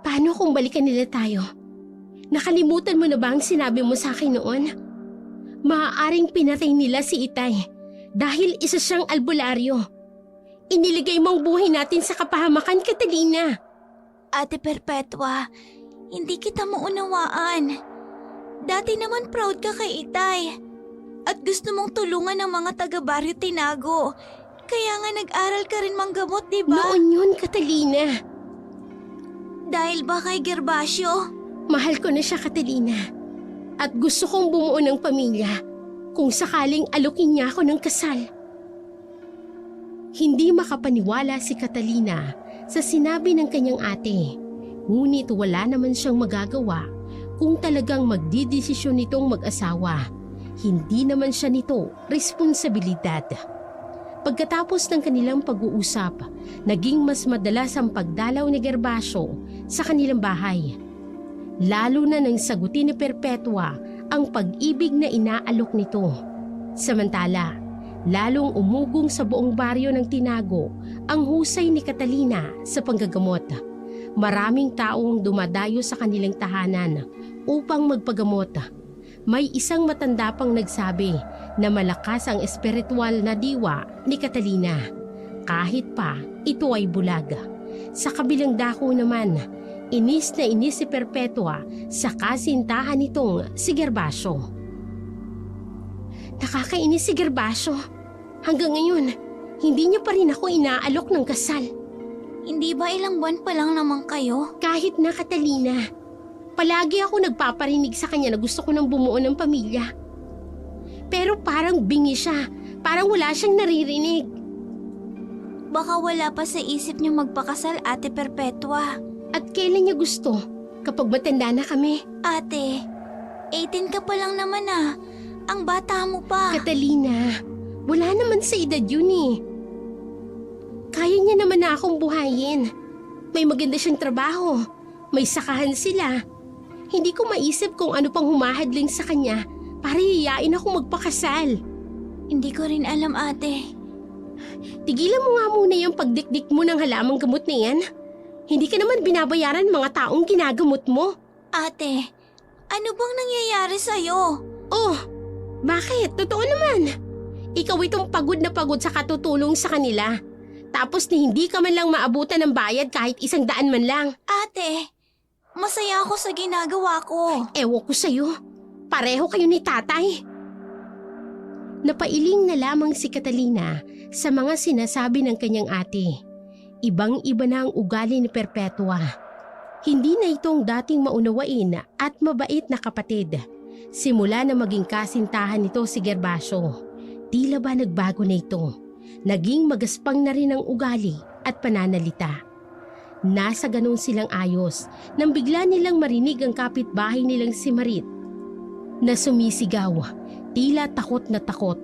[SPEAKER 1] Paano kung balikan nila tayo? Nakalimutan mo na ba ang sinabi mo sa akin noon? Maaaring pinatay nila si Itay dahil isa siyang albularyo. Iniligay mo ang buhay natin sa kapahamakan, Catalina.
[SPEAKER 2] Ate Perpetua, hindi kita maunawaan. Dati naman proud ka kay Itay. At gusto mong tulungan ng mga taga-Baryo Tinago. Kaya nga nag-aral ka rin manggamot, di ba?
[SPEAKER 1] Noon yun, Catalina.
[SPEAKER 2] Dahil ba kay Gervasio?
[SPEAKER 1] Mahal ko na siya, Catalina. At gusto kong bumuo ng pamilya kung sakaling alukin niya ako ng kasal. Hindi makapaniwala si Catalina sa sinabi ng kanyang ate. Ngunit wala naman siyang magagawa kung talagang magdidesisyon nitong mag-asawa. Hindi naman siya nito responsibilidad. Pagkatapos ng kanilang pag-uusap, naging mas madalas ang pagdalaw ni Gervasio sa kanilang bahay. Lalo na nang sagutin ni Perpetua ang pag-ibig na inaalok nito. Samantala, lalong umugong sa buong baryo ng Tinago ang husay ni Catalina sa panggagamot. Maraming tao ang dumadayo sa kanilang tahanan upang magpagamot. May isang matanda pang nagsabi na malakas ang espiritual na diwa ni Catalina. Kahit pa ito ay bulag. Sa kabilang dako naman, inis na inis si Perpetua sa kasintahan nitong si Gervasio. Nakakainis si Gervasio. Hanggang ngayon, hindi niya pa rin ako inaalok ng kasal.
[SPEAKER 2] Hindi ba ilang buwan pa lang naman kayo?
[SPEAKER 1] Kahit na, Catalina, palagi ako nagpaparinig sa kanya na gusto ko nang bumuo ng pamilya. Pero parang bingi siya, parang wala siyang naririnig.
[SPEAKER 2] Baka wala pa sa isip niyo magpakasal, Ate Perpetua.
[SPEAKER 1] At kailan niya gusto? Kapag matanda na kami.
[SPEAKER 2] Ate, 18 ka pa lang naman ah. Ang bata mo pa.
[SPEAKER 1] Catalina, wala naman sa edad yun eh. Kaya niya naman na akong buhayin. May maganda siyang trabaho. May sakahan sila. Hindi ko maisip kung ano pang humahadling sa kanya para hiyain ako magpakasal.
[SPEAKER 2] Hindi ko rin alam, ate.
[SPEAKER 1] Tigilan mo nga muna yung pagdikdik mo ng halamang gamot na yan. Hindi ka naman binabayaran mga taong ginagamot mo.
[SPEAKER 2] Ate, ano bang nangyayari sa'yo?
[SPEAKER 1] Oh, bakit? Totoo naman. Ikaw itong pagod na pagod sa katutulong sa kanila. Tapos na hindi ka man lang maabutan ng bayad kahit 100 man lang.
[SPEAKER 2] Ate, masaya ako sa ginagawa ko.
[SPEAKER 1] Ewan ko sa'yo. Pareho kayo ni tatay. Napailing na lamang si Catalina sa mga sinasabi ng kanyang ate. Ibang-iba na ang ugali ni Perpetua. Hindi na itong dating maunawain at mabait na kapatid. Simula na maging kasintahan nito si Gervasio, tila ba nagbago na ito. Naging magaspang na rin ang ugali at pananalita. Nasa ganun silang ayos nang bigla nilang marinig ang kapitbahay nilang si Marit na sumisigaw, tila takot na takot.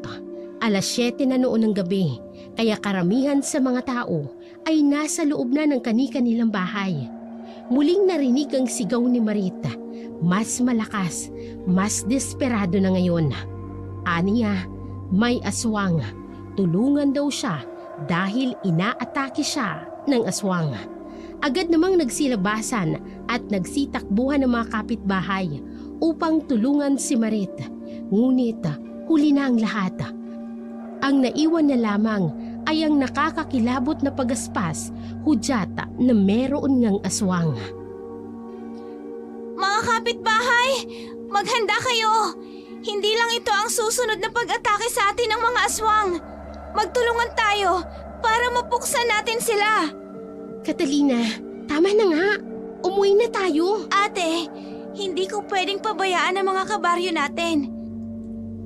[SPEAKER 1] 7:00 na noon ng gabi, kaya karamihan sa mga tao ay nasa loob na ng kani-kanilang bahay. Muling narinig ang sigaw ni Marit. Mas malakas, mas desperado na ngayon. Aniya, may aswang. Tulungan daw siya dahil inaatake siya ng aswang. Agad namang nagsilabasan at nagsitakbuhan ng mga kapitbahay upang tulungan si Marit. Ngunit huli na ang lahat. Ang naiwan na lamang ay ang nakakakilabot na pagaspas, hudyat na meron ngang aswang.
[SPEAKER 2] Mga kapitbahay, maghanda kayo! Hindi lang ito ang susunod na pag-atake sa atin ng mga aswang. Magtulungan tayo para mapuksan natin sila.
[SPEAKER 1] Catalina, tama na nga. Umuwi na tayo.
[SPEAKER 2] Ate, hindi ko pwedeng pabayaan ang mga kabaryo natin.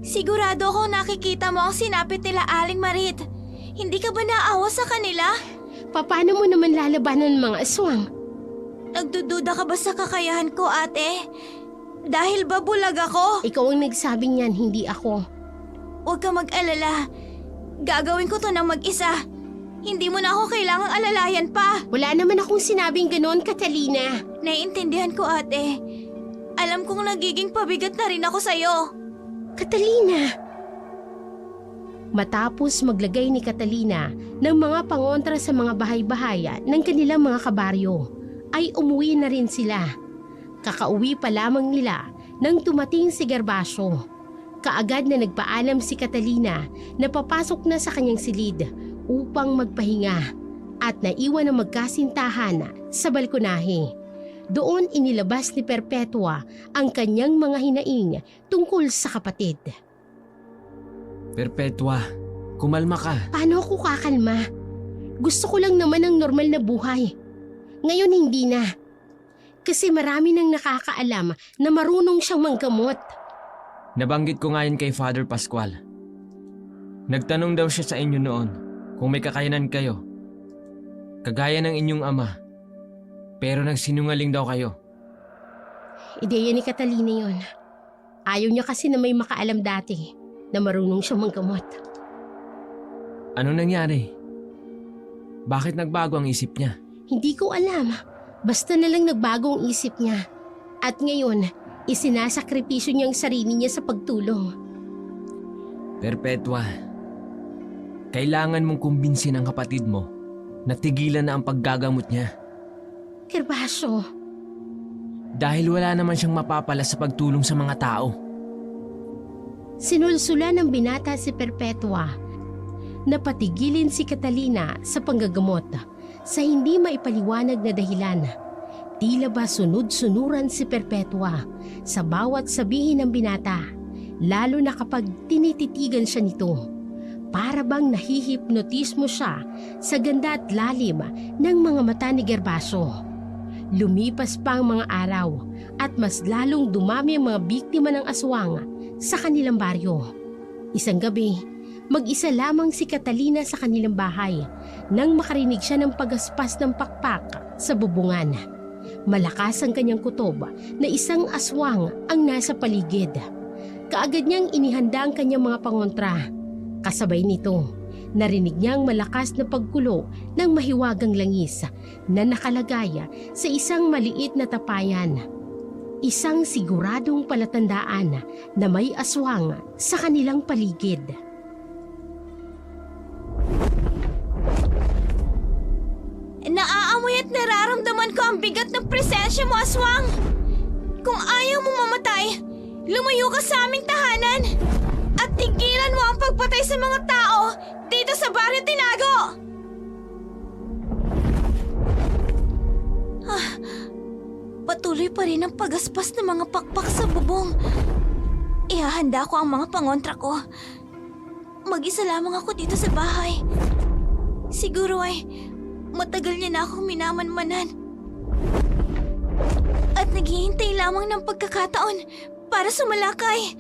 [SPEAKER 2] Sigurado ako nakikita mo ang sinapit nila Aling Marit. Hindi ka ba naawa sa kanila?
[SPEAKER 1] Paano mo naman lalabanan ng mga aswang?
[SPEAKER 2] Nagdududa ka ba sa kakayahan ko, ate? Dahil ba bulag ako?
[SPEAKER 1] Ikaw ang nagsabing yan, hindi ako.
[SPEAKER 2] Huwag ka mag-alala. Gagawin ko to ng mag-isa. Hindi mo na ako kailangang alalayan pa.
[SPEAKER 1] Wala naman akong sinabing ganoon, Catalina.
[SPEAKER 2] Naiintindihan ko, ate. Alam kong nagiging pabigat na rin ako sa'yo.
[SPEAKER 1] Catalina, Matapos maglagay ni Catalina ng mga pangontra sa mga bahay-bahaya ng kanilang mga kabaryo, ay umuwi na rin sila. Kakauwi pa lamang nila nang tumating si Gervasio. Kaagad na nagpaalam si Catalina na papasok na sa kanyang silid upang magpahinga at naiwan ang magkasintahan sa balkonahe. Doon inilabas ni Perpetua ang kanyang mga hinaing tungkol sa kapatid.
[SPEAKER 3] Perpetua, kumalma ka.
[SPEAKER 1] Paano ako kakalma? Gusto ko lang naman ng normal na buhay. Ngayon hindi na. Kasi marami nang nakakaalam na marunong siyang manggamot.
[SPEAKER 3] Nabanggit ko nga yan kay Father Pascual. Nagtanong daw siya sa inyo noon kung may kakayanan kayo. Kagaya ng inyong ama. Pero nagsinungaling daw kayo.
[SPEAKER 1] Ideya ni Catalina yun. Ayaw niya kasi na may makaalam dati na marunong siyang manggamot.
[SPEAKER 3] Ano nangyari? Bakit nagbago ang isip niya?
[SPEAKER 1] Hindi ko alam. Basta na lang nagbago ang isip niya. At ngayon, isinasakripisyo niya ang sarili niya sa pagtulong.
[SPEAKER 3] Perpetua, kailangan mong kumbinsin ang kapatid mo na tigilan na ang paggagamot niya.
[SPEAKER 1] Gervasio,
[SPEAKER 3] Dahil wala naman siyang mapapala sa pagtulong sa mga tao.
[SPEAKER 1] sinulsula ng binata si Perpetua na patigilin si Catalina sa panggagamot sa hindi maipaliwanag na dahilan. Tila ba sunod-sunuran si Perpetua sa bawat sabihin ng binata, lalo na kapag tinititigan siya nito. Para bang nahihipnotismo siya sa ganda at lalim ng mga mata ni Gervasio. Lumipas pa ang mga araw at mas lalong dumami ang mga biktima ng aswang sa kanilang baryo. Isang gabi, mag-isa lamang si Catalina sa kanilang bahay nang makarinig siya ng pagaspas ng pakpak sa bubungan. Malakas ang kanyang kutob na isang aswang ang nasa paligid. Kaagad niyang inihanda ang kanyang mga pangontra. Kasabay nito, narinig niyang malakas na paggulo ng mahiwagang langis na nakalagay sa isang maliit na tapayan. Isang siguradong palatandaan na may aswang sa kanilang paligid.
[SPEAKER 2] Naaamoy at nararamdaman ko ang bigat ng presensya mo, aswang! Kung ayaw mo mamatay, lumayo ka sa aming tahanan! At tigilan mo ang pagpatay sa mga tao dito sa Baryo Tinago! Patuloy pa rin ang pagaspas ng mga pakpak sa bubong. Ihahanda ko ang mga pangontra ko. Mag-isa lamang ako dito sa bahay. Siguro ay matagal niya na akong minamanmanan. At naghihintay lamang ng pagkakataon para sumalakay.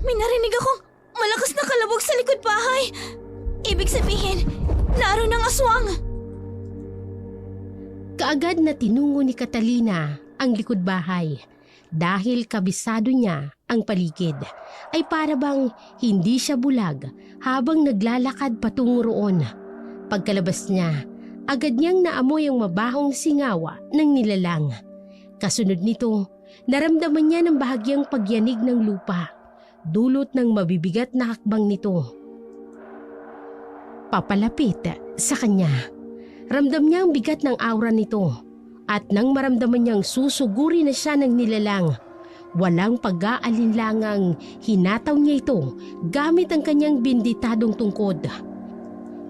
[SPEAKER 2] May narinig akong malakas na kalabog sa likod bahay. Ibig sabihin, naroon ang aswang.
[SPEAKER 1] Kaagad na tinungo ni Catalina ang likod bahay. Dahil kabisado niya ang paligid, ay para bang hindi siya bulag habang naglalakad patungo roon. Pagkalabas niya, agad niyang naamoy ang mabahong singawa ng nilalang. Kasunod nito, naramdaman niya ng bahagyang pagyanig ng lupa, dulot ng mabibigat na hakbang nito. Papalapit sa kanya. Ramdam niya ang bigat ng aura nito at nang maramdaman niyang susuguri na siya ng nilalang, walang pag-aalinlangang hinataw niya ito gamit ang kanyang binditadong tungkod.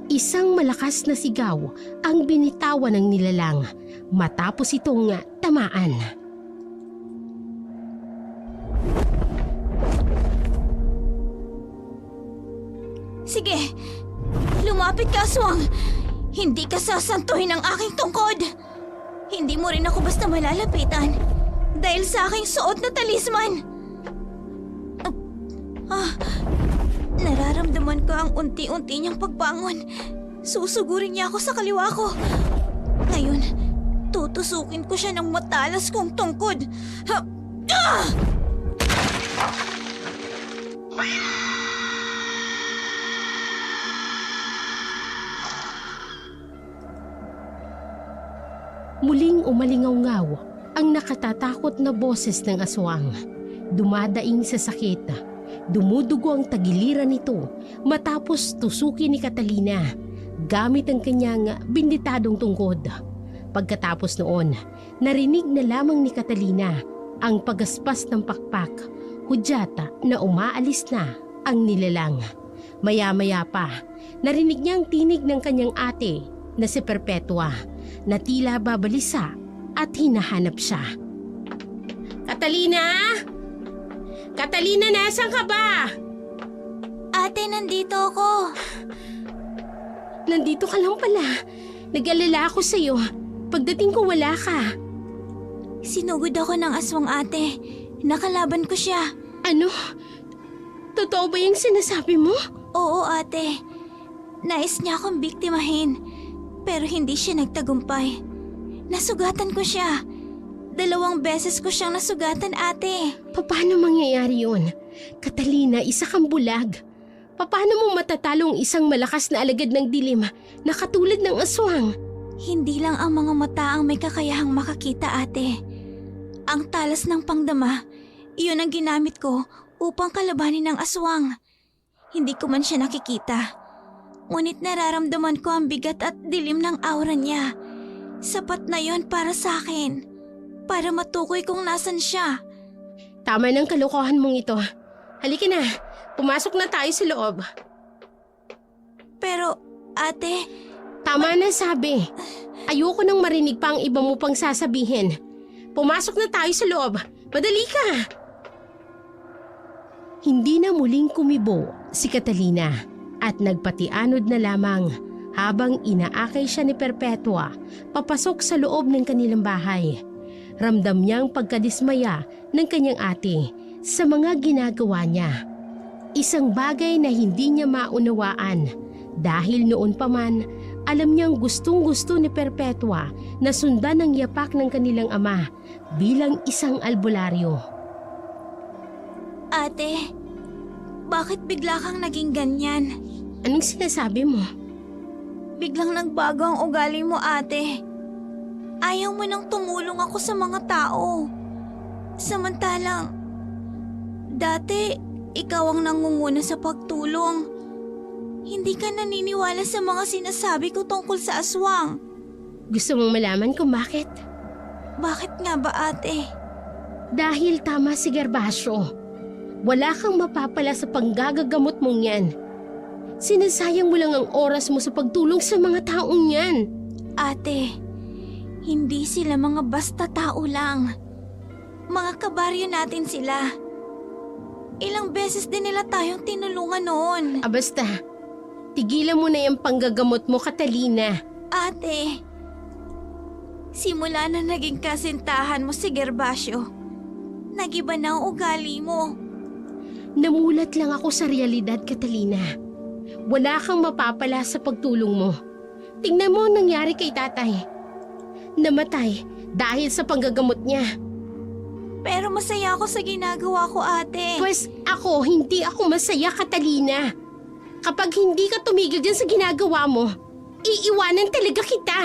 [SPEAKER 1] Isang malakas na sigaw ang binitawan ng nilalang matapos itong tamaan.
[SPEAKER 2] Sige, lumapit ka, aswang. Hindi ka sasantuhin ng aking tungkod. Hindi mo rin ako basta malalapitan dahil sa aking suot na talisman. Nararamdaman ko ang unti-unti niyang pagbangon. Susugurin niya ako sa kaliwa ko. Ngayon, tutusukin ko siya ng matalas kong tungkod.
[SPEAKER 1] Muling umalingaw ang nakatatakot na boses ng aswang. Dumadaing sa sakit, Dumudugo ang tagiliran nito matapos tusukin ni Catalina gamit ang kanyang binditadong tungkod. Pagkatapos noon, narinig na lamang ni Catalina ang pagaspas ng pakpak, hudyata na umaalis na ang nilalang. Maya-maya pa, narinig niya ang tinig ng kanyang ate na si Perpetua na tila babalisa at hinahanap siya. Catalina! Catalina, nasan ka ba?
[SPEAKER 2] Ate, nandito ako.
[SPEAKER 1] Nandito ka lang pala. Nag-alala ako sa'yo. Pagdating ko wala ka.
[SPEAKER 2] Sinugod ako ng aswang, ate. Nakalaban ko siya.
[SPEAKER 1] Ano? Totoo ba yung sinasabi mo?
[SPEAKER 2] Oo, ate. Nais niya akong biktimahin. Pero hindi siya nagtagumpay. Nasugatan ko siya. 2 beses ko siyang nasugatan, ate.
[SPEAKER 1] Paano mangyayari yun? Catalina, isa kang bulag. Paano mo matatalong isang malakas na alagad ng dilim na katulad ng aswang?
[SPEAKER 2] Hindi lang ang mga mata ang may kakayahang makakita, ate. Ang talas ng pangdama, iyon ang ginamit ko upang kalabanin ng aswang. Hindi ko man siya nakikita. Ngunit nararamdaman ko ang bigat at dilim ng aura niya. Sapat na yon para sa akin. Para matukoy kung nasan siya.
[SPEAKER 1] Tama ng kalokohan mong ito. Halika na, pumasok na tayo sa loob.
[SPEAKER 2] Pero, ate,
[SPEAKER 1] Tama na sabi. Ayoko nang marinig pa ang iba mo pang sasabihin. Pumasok na tayo sa loob. Madali ka! Hindi na muling kumibo si Catalina at nagpatianod na lamang habang inaakay siya ni Perpetua papasok sa loob ng kanilang bahay. Ramdam niya ang pagkadismaya ng kanyang ate sa mga ginagawa niya. Isang bagay na hindi niya maunawaan dahil noon pa man alam niyang gustong-gusto ni Perpetua na sundan ang yapak ng kanilang ama bilang isang albularyo.
[SPEAKER 2] ate, bakit bigla kang naging ganyan?
[SPEAKER 1] Anong sinasabi mo?
[SPEAKER 2] Biglang nagbago ang ugali mo, ate. Ayaw mo nang tumulong ako sa mga tao. Samantalang, dati ikaw ang nangunguna sa pagtulong. Hindi ka naniniwala sa mga sinasabi ko tungkol sa aswang.
[SPEAKER 1] Gusto mong malaman kung bakit?
[SPEAKER 2] Bakit nga ba, ate?
[SPEAKER 1] Dahil tama si Gervasio. Wala kang mapapala sa panggagagamot mong yan. Sinasayang mo lang ang oras mo sa pagtulong sa mga taong yan.
[SPEAKER 2] Ate, hindi sila mga basta tao lang. Mga kabaryo natin sila. Ilang beses din nila tayong tinulungan noon.
[SPEAKER 1] Basta, tigilan mo na yung panggagamot mo, Catalina.
[SPEAKER 2] Ate, simula na naging kasintahan mo si Gervasio, nagiba na ang ugali mo.
[SPEAKER 1] Namulat lang ako sa realidad, Catalina. Wala kang mapapala sa pagtulong mo. Tingnan mo ang nangyari kay tatay. Namatay dahil sa panggagamot niya.
[SPEAKER 2] Pero masaya ako sa ginagawa ko, ate.
[SPEAKER 1] Pues ako, hindi ako masaya, Catalina. Kapag hindi ka tumigil dyan sa ginagawa mo, iiwanan talaga kita.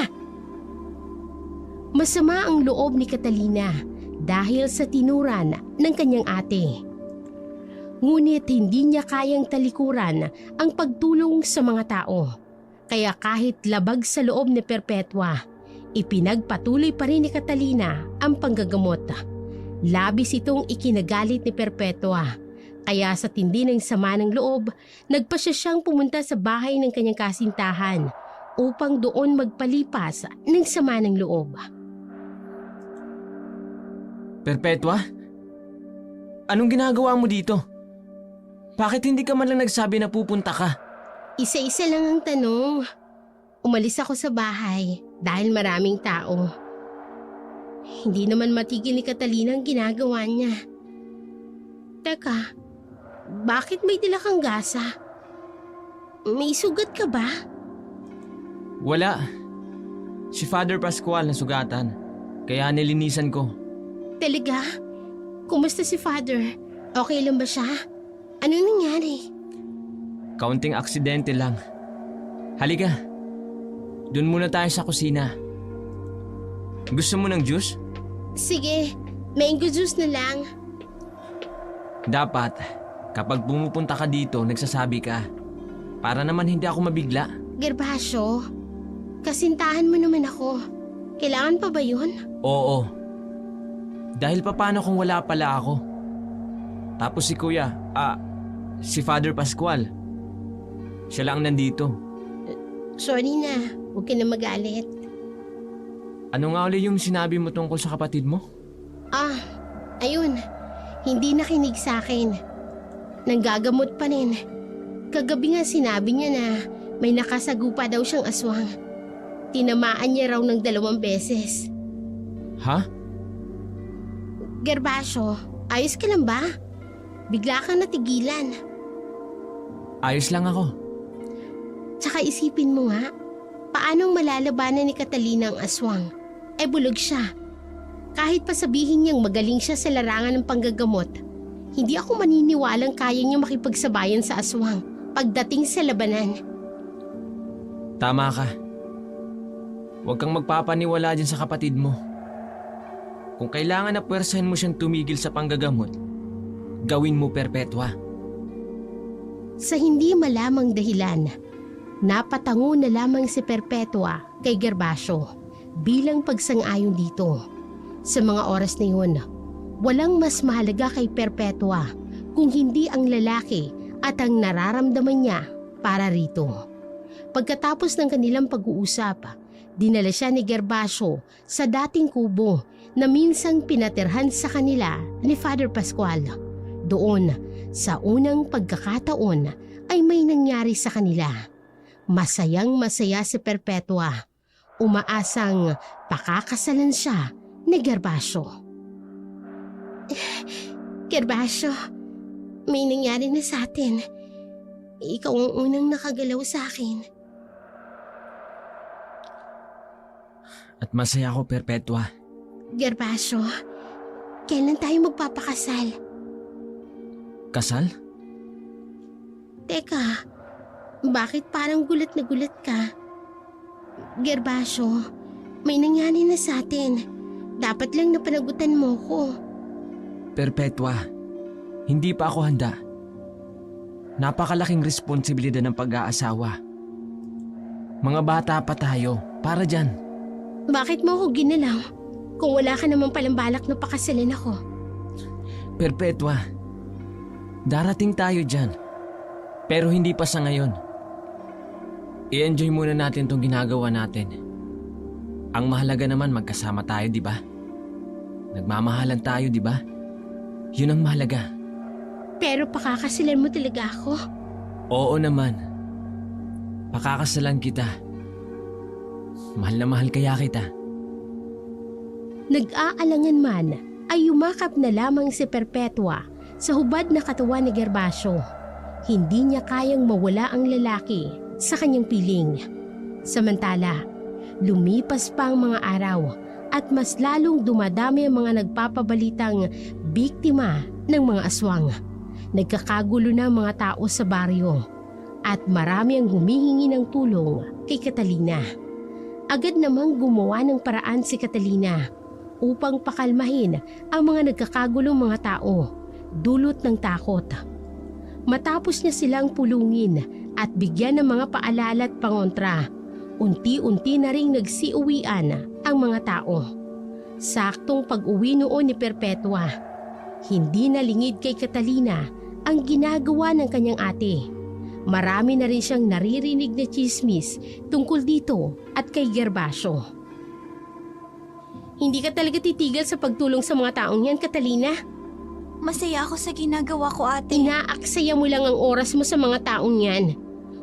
[SPEAKER 1] Masama ang loob ni Catalina dahil sa tinuran ng kanyang ate. Ngunit hindi niya kayang talikuran ang pagtulong sa mga tao. Kaya kahit labag sa loob ni Perpetua, ipinagpatuloy pa rin ni Catalina ang panggagamot. Labis itong ikinagalit ni Perpetua. Kaya sa tindi ng sama ng loob, nagpasya siyang pumunta sa bahay ng kanyang kasintahan upang doon magpalipas ng sama ng loob.
[SPEAKER 3] Perpetua? Anong ginagawa mo dito? Bakit hindi ka man lang nagsabi na pupunta ka?
[SPEAKER 1] Isa-isa lang ang tanong. Umalis ako sa bahay dahil maraming tao. Hindi naman matigil ni Catalina ang ginagawa niya. Teka, bakit may dala kang gasa? May sugat ka ba?
[SPEAKER 3] Wala. Si Father Pascual na sugatan. Kaya nilinisan ko.
[SPEAKER 1] Talaga? Kumusta si Father? Okay lang ba siya? Anong nangyari?
[SPEAKER 3] Kaunting aksidente lang. Halika. Doon muna tayo sa kusina. Gusto mo ng juice?
[SPEAKER 1] Sige, mango juice na lang.
[SPEAKER 3] Dapat, Kapag pumupunta ka dito, nagsasabi ka. Para naman hindi ako mabigla.
[SPEAKER 1] Gervasio, kasintahan mo naman ako. Kailangan pa ba yun?
[SPEAKER 3] Oo. Dahil paano kung wala pala ako? Tapos si Kuya, si Father Pascual. Siya lang nandito.
[SPEAKER 1] Sorry na, huwag ka na magalit.
[SPEAKER 3] Ano nga uli yung sinabi mo tungkol sa kapatid mo?
[SPEAKER 1] Ayun, hindi nakinig sa akin. Nanggagamot pa rin. Kagabi nga sinabi niya na may nakasagupa daw siyang aswang. Tinamaan niya raw ng 2 beses.
[SPEAKER 3] Ha?
[SPEAKER 1] Gervasio, ayos ka lang ba? Bigla kang natigilan.
[SPEAKER 3] Ayos lang ako.
[SPEAKER 1] Tsaka isipin mo nga, paanong malalabanan ni Catalina ang aswang? Bulog siya. Kahit pa sabihin niyang magaling siya sa larangan ng panggagamot, hindi ako maniniwalang kaya niyang makipagsabayan sa aswang pagdating sa labanan.
[SPEAKER 3] Tama ka. Huwag kang magpapaniwala dyan sa kapatid mo. Kung kailangan na puwersahin mo siyang tumigil sa panggagamot, gawin mo, Perpetua.
[SPEAKER 1] Sa hindi malamang dahilan, napatango na lamang si Perpetua kay Gervasio bilang pagsang-ayon dito. Sa mga oras na yun, walang mas mahalaga kay Perpetua kung hindi ang lalaki at ang nararamdaman niya para rito. Pagkatapos ng kanilang pag-uusap, dinala siya ni Gervasio sa dating kubo na minsang pinatirhan sa kanila ni Father Pascual. Doon, sa unang pagkakataon ay may nangyari sa kanila. Masayang-masaya si Perpetua. Umaasang pakakasalan siya ni Gervasio. Gervasio, may nangyari na sa atin. Ikaw ang unang nakagalaw sa akin.
[SPEAKER 3] At masaya ako, Perpetua.
[SPEAKER 1] Gervasio, kailan tayo magpapakasal?
[SPEAKER 3] Kasal?
[SPEAKER 1] Teka, bakit parang gulat na gulat ka? Gervasio, may nangyari na sa atin. Dapat lang napanagutan mo ko.
[SPEAKER 3] Perpetua, hindi pa ako handa. Napakalaking responsibilidad ng pag-aasawa. Mga bata pa tayo, para dyan.
[SPEAKER 1] Bakit mo ako ginalaw? Kung wala ka naman palang balak na pakasalan ako.
[SPEAKER 3] Perpetua, darating tayo dyan. Pero hindi pa sa ngayon. I-enjoy muna natin tong ginagawa natin. Ang mahalaga naman magkasama tayo, di ba? Nagmamahalan tayo, di ba? Yun ang mahalaga.
[SPEAKER 1] Pero pakakasalan mo talaga ako?
[SPEAKER 3] Oo naman. Pakakasalan kita. Mahal na mahal kaya kita.
[SPEAKER 1] Nag-aalangan man ay yumakap na lamang si Perpetua sa hubad na katawan ni Gervasio. Hindi niya kayang mawala ang lalaki sa kanyang piling. Samantala, lumipas pa ang mga araw at mas lalong dumadami ang mga nagpapabalitang biktima ng mga aswang. Nagkakagulo na ang mga tao sa baryo at marami ang humihingi ng tulong kay Catalina. Agad namang gumawa ng paraan si Catalina upang pakalmahin ang mga nagkakagulong mga tao dulot ng takot. Matapos niya silang pulungin at bigyan ng mga paalala at pangontra, unti-unti na ring nagsiuwian ang mga tao. Saktong pag-uwi noon ni Perpetua, hindi nalingid kay Catalina ang ginagawa ng kanyang ate. Marami na rin siyang naririnig na chismis tungkol dito at kay Gervasio. Hindi ka talaga titigil sa pagtulong sa mga taong yan, Catalina?
[SPEAKER 2] Masaya ako sa ginagawa ko, ate.
[SPEAKER 1] Inaaksaya mo lang ang oras mo sa mga taong yan.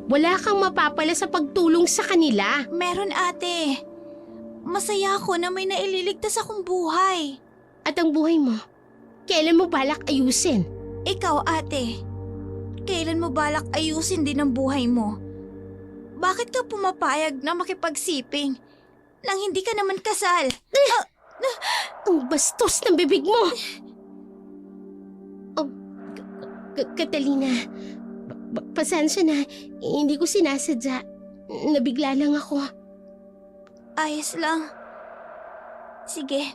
[SPEAKER 1] Wala kang mapapala sa pagtulong sa kanila.
[SPEAKER 2] Meron, ate. Masaya ako na may naililigtas akong buhay.
[SPEAKER 1] At ang buhay mo, kailan mo balak ayusin?
[SPEAKER 2] Ikaw, ate. Kailan mo balak ayusin din ang buhay mo? Bakit ka pumapayag na makipagsiping nang hindi ka naman kasal?
[SPEAKER 1] Ang bastos ng bibig mo! Oh, Catalina, pasensya na. Hindi ko sinasadya. Nabigla lang ako.
[SPEAKER 2] Ayos lang. Sige,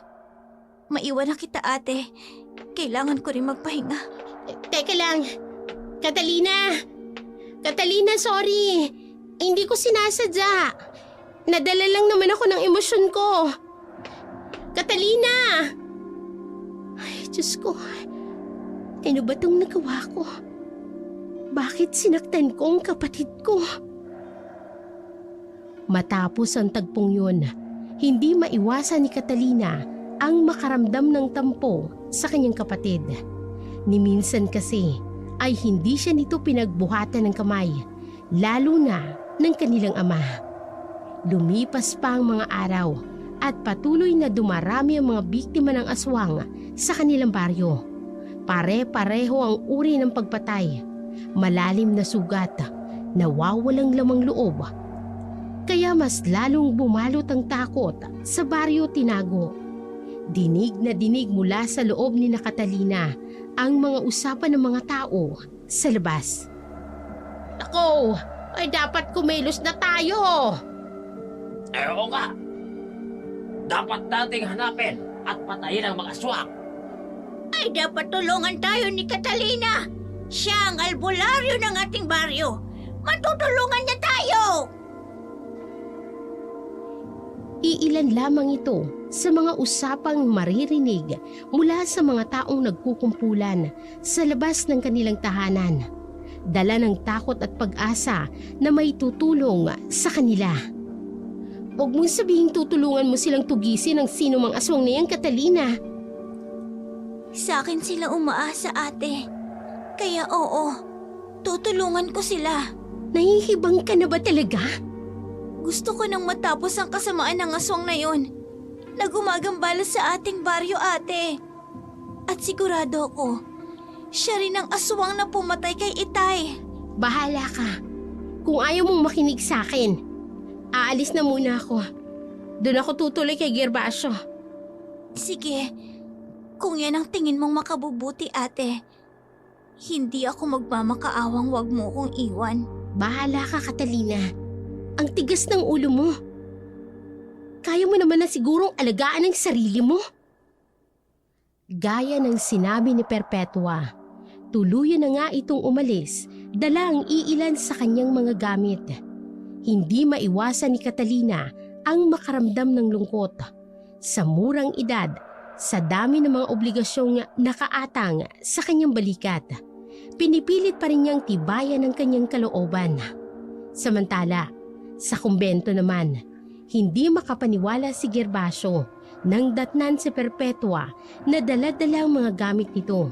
[SPEAKER 2] maiwan na kita, ate. Kailangan ko rin magpahinga.
[SPEAKER 1] Teka lang, Catalina! Catalina, sorry! Hindi ko sinasadya. Nadala lang naman ako ng emosyon ko. Catalina! Ay, Diyos ko. Ano ba itong nagawa ko? Bakit sinaktan ko ang kapatid ko? Matapos ang tagpong yun, hindi maiwasan ni Catalina ang makaramdam ng tampo sa kanyang kapatid. Ni minsan kasi ay hindi siya nito pinagbuhatan ng kamay, lalo na ng kanilang ama. Lumipas pa ang mga araw at patuloy na dumarami ang mga biktima ng aswang sa kanilang baryo. Pare-pareho ang uri ng pagpatay, malalim na sugat, nawawalang lamang loob. Kaya mas lalong bumalot ang takot sa baryo Tinago. Dinig na dinig mula sa loob ni Catalina ang mga usapan ng mga tao sa labas. Ako, ay dapat kumilos na tayo.
[SPEAKER 5] Oo nga. Dapat nating hanapin at patayin ang mga aswang.
[SPEAKER 4] Ay, dapat tulungan tayo ni Catalina. Siya ang albularyo ng ating baryo. Matutulungan niya tayo.
[SPEAKER 1] Iilan lamang ito sa mga usapang maririnig mula sa mga taong nagkukumpulan sa labas ng kanilang tahanan. Dala ng takot at pag-asa na may tutulong sa kanila. Huwag mong sabihing tutulungan mo silang tugisin ang sino mang aswang na yan, Catalina.
[SPEAKER 2] Sa akin sila umaasa, ate. Kaya oo, tutulungan ko sila.
[SPEAKER 1] Nahihibang ka na ba talaga?
[SPEAKER 2] Gusto ko nang matapos ang kasamaan ng aswang na yon na gumagambala sa ating baryo, ate. At sigurado ko, siya rin ang aswang na pumatay kay Itay.
[SPEAKER 1] Bahala ka. Kung ayaw mong makinig sa akin, aalis na muna ako. Doon ako tutuloy kay Gervasio.
[SPEAKER 2] Sige, kung yan ang tingin mong makabubuti, ate, hindi ako magmamakaawang wag mo kong iwan.
[SPEAKER 1] Bahala ka, Catalina. Ang tigas ng ulo mo. Kaya mo naman na sigurong alagaan ang sarili mo. Gaya ng sinabi ni Perpetua, tuluyan na nga itong umalis, dala ang iilan sa kanyang mga gamit. Hindi maiwasan ni Catalina ang makaramdam ng lungkot. Sa murang edad, sa dami ng mga obligasyong nakaatang sa kanyang balikat, pinipilit pa rin niyang tibayan ang kanyang kalooban. Samantala, sa kumbento naman, hindi makapaniwala si Gervasio nang datnan si Perpetua na dala-dala ang mga gamit nito.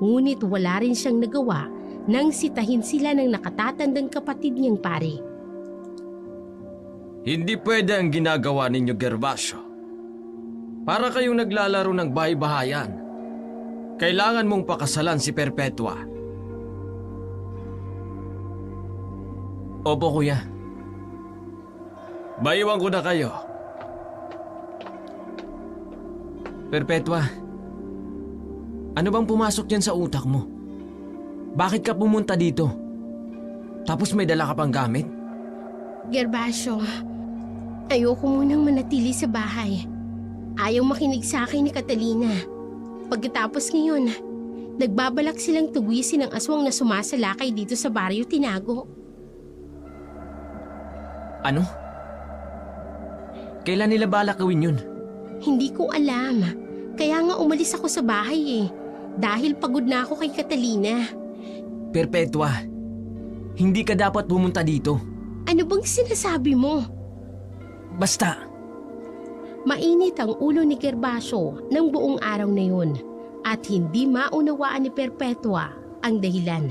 [SPEAKER 1] Ngunit wala rin siyang nagawa nang sitahin sila ng nakatatandang kapatid niyang pare.
[SPEAKER 3] Hindi pwede ang ginagawa ninyo, Gervasio. Para kayong naglalaro ng bahay-bahayan. Kailangan mong pakasalan si Perpetua. Opo, kuya. Maiwan ko na kayo. Perpetua, ano bang pumasok dyan sa utak mo? Bakit ka pumunta dito? Tapos may dala ka pang gamit?
[SPEAKER 1] Gervasio, ayoko munang manatili sa bahay. Ayaw makinig sa akin ni Catalina. Pagkatapos ngayon, nagbabalak silang tugisin ang aswang na sumasalakay dito sa baryo Tinago.
[SPEAKER 3] Ano? Kailan nila balak gawin yun?
[SPEAKER 1] Hindi ko alam. Kaya nga umalis ako sa bahay dahil pagod na ako kay Catalina.
[SPEAKER 3] Perpetua, hindi ka dapat pumunta dito.
[SPEAKER 1] Ano bang sinasabi mo?
[SPEAKER 3] Basta.
[SPEAKER 1] Mainit ang ulo ni Gervasio ng buong araw na yun at hindi maunawaan ni Perpetua ang dahilan.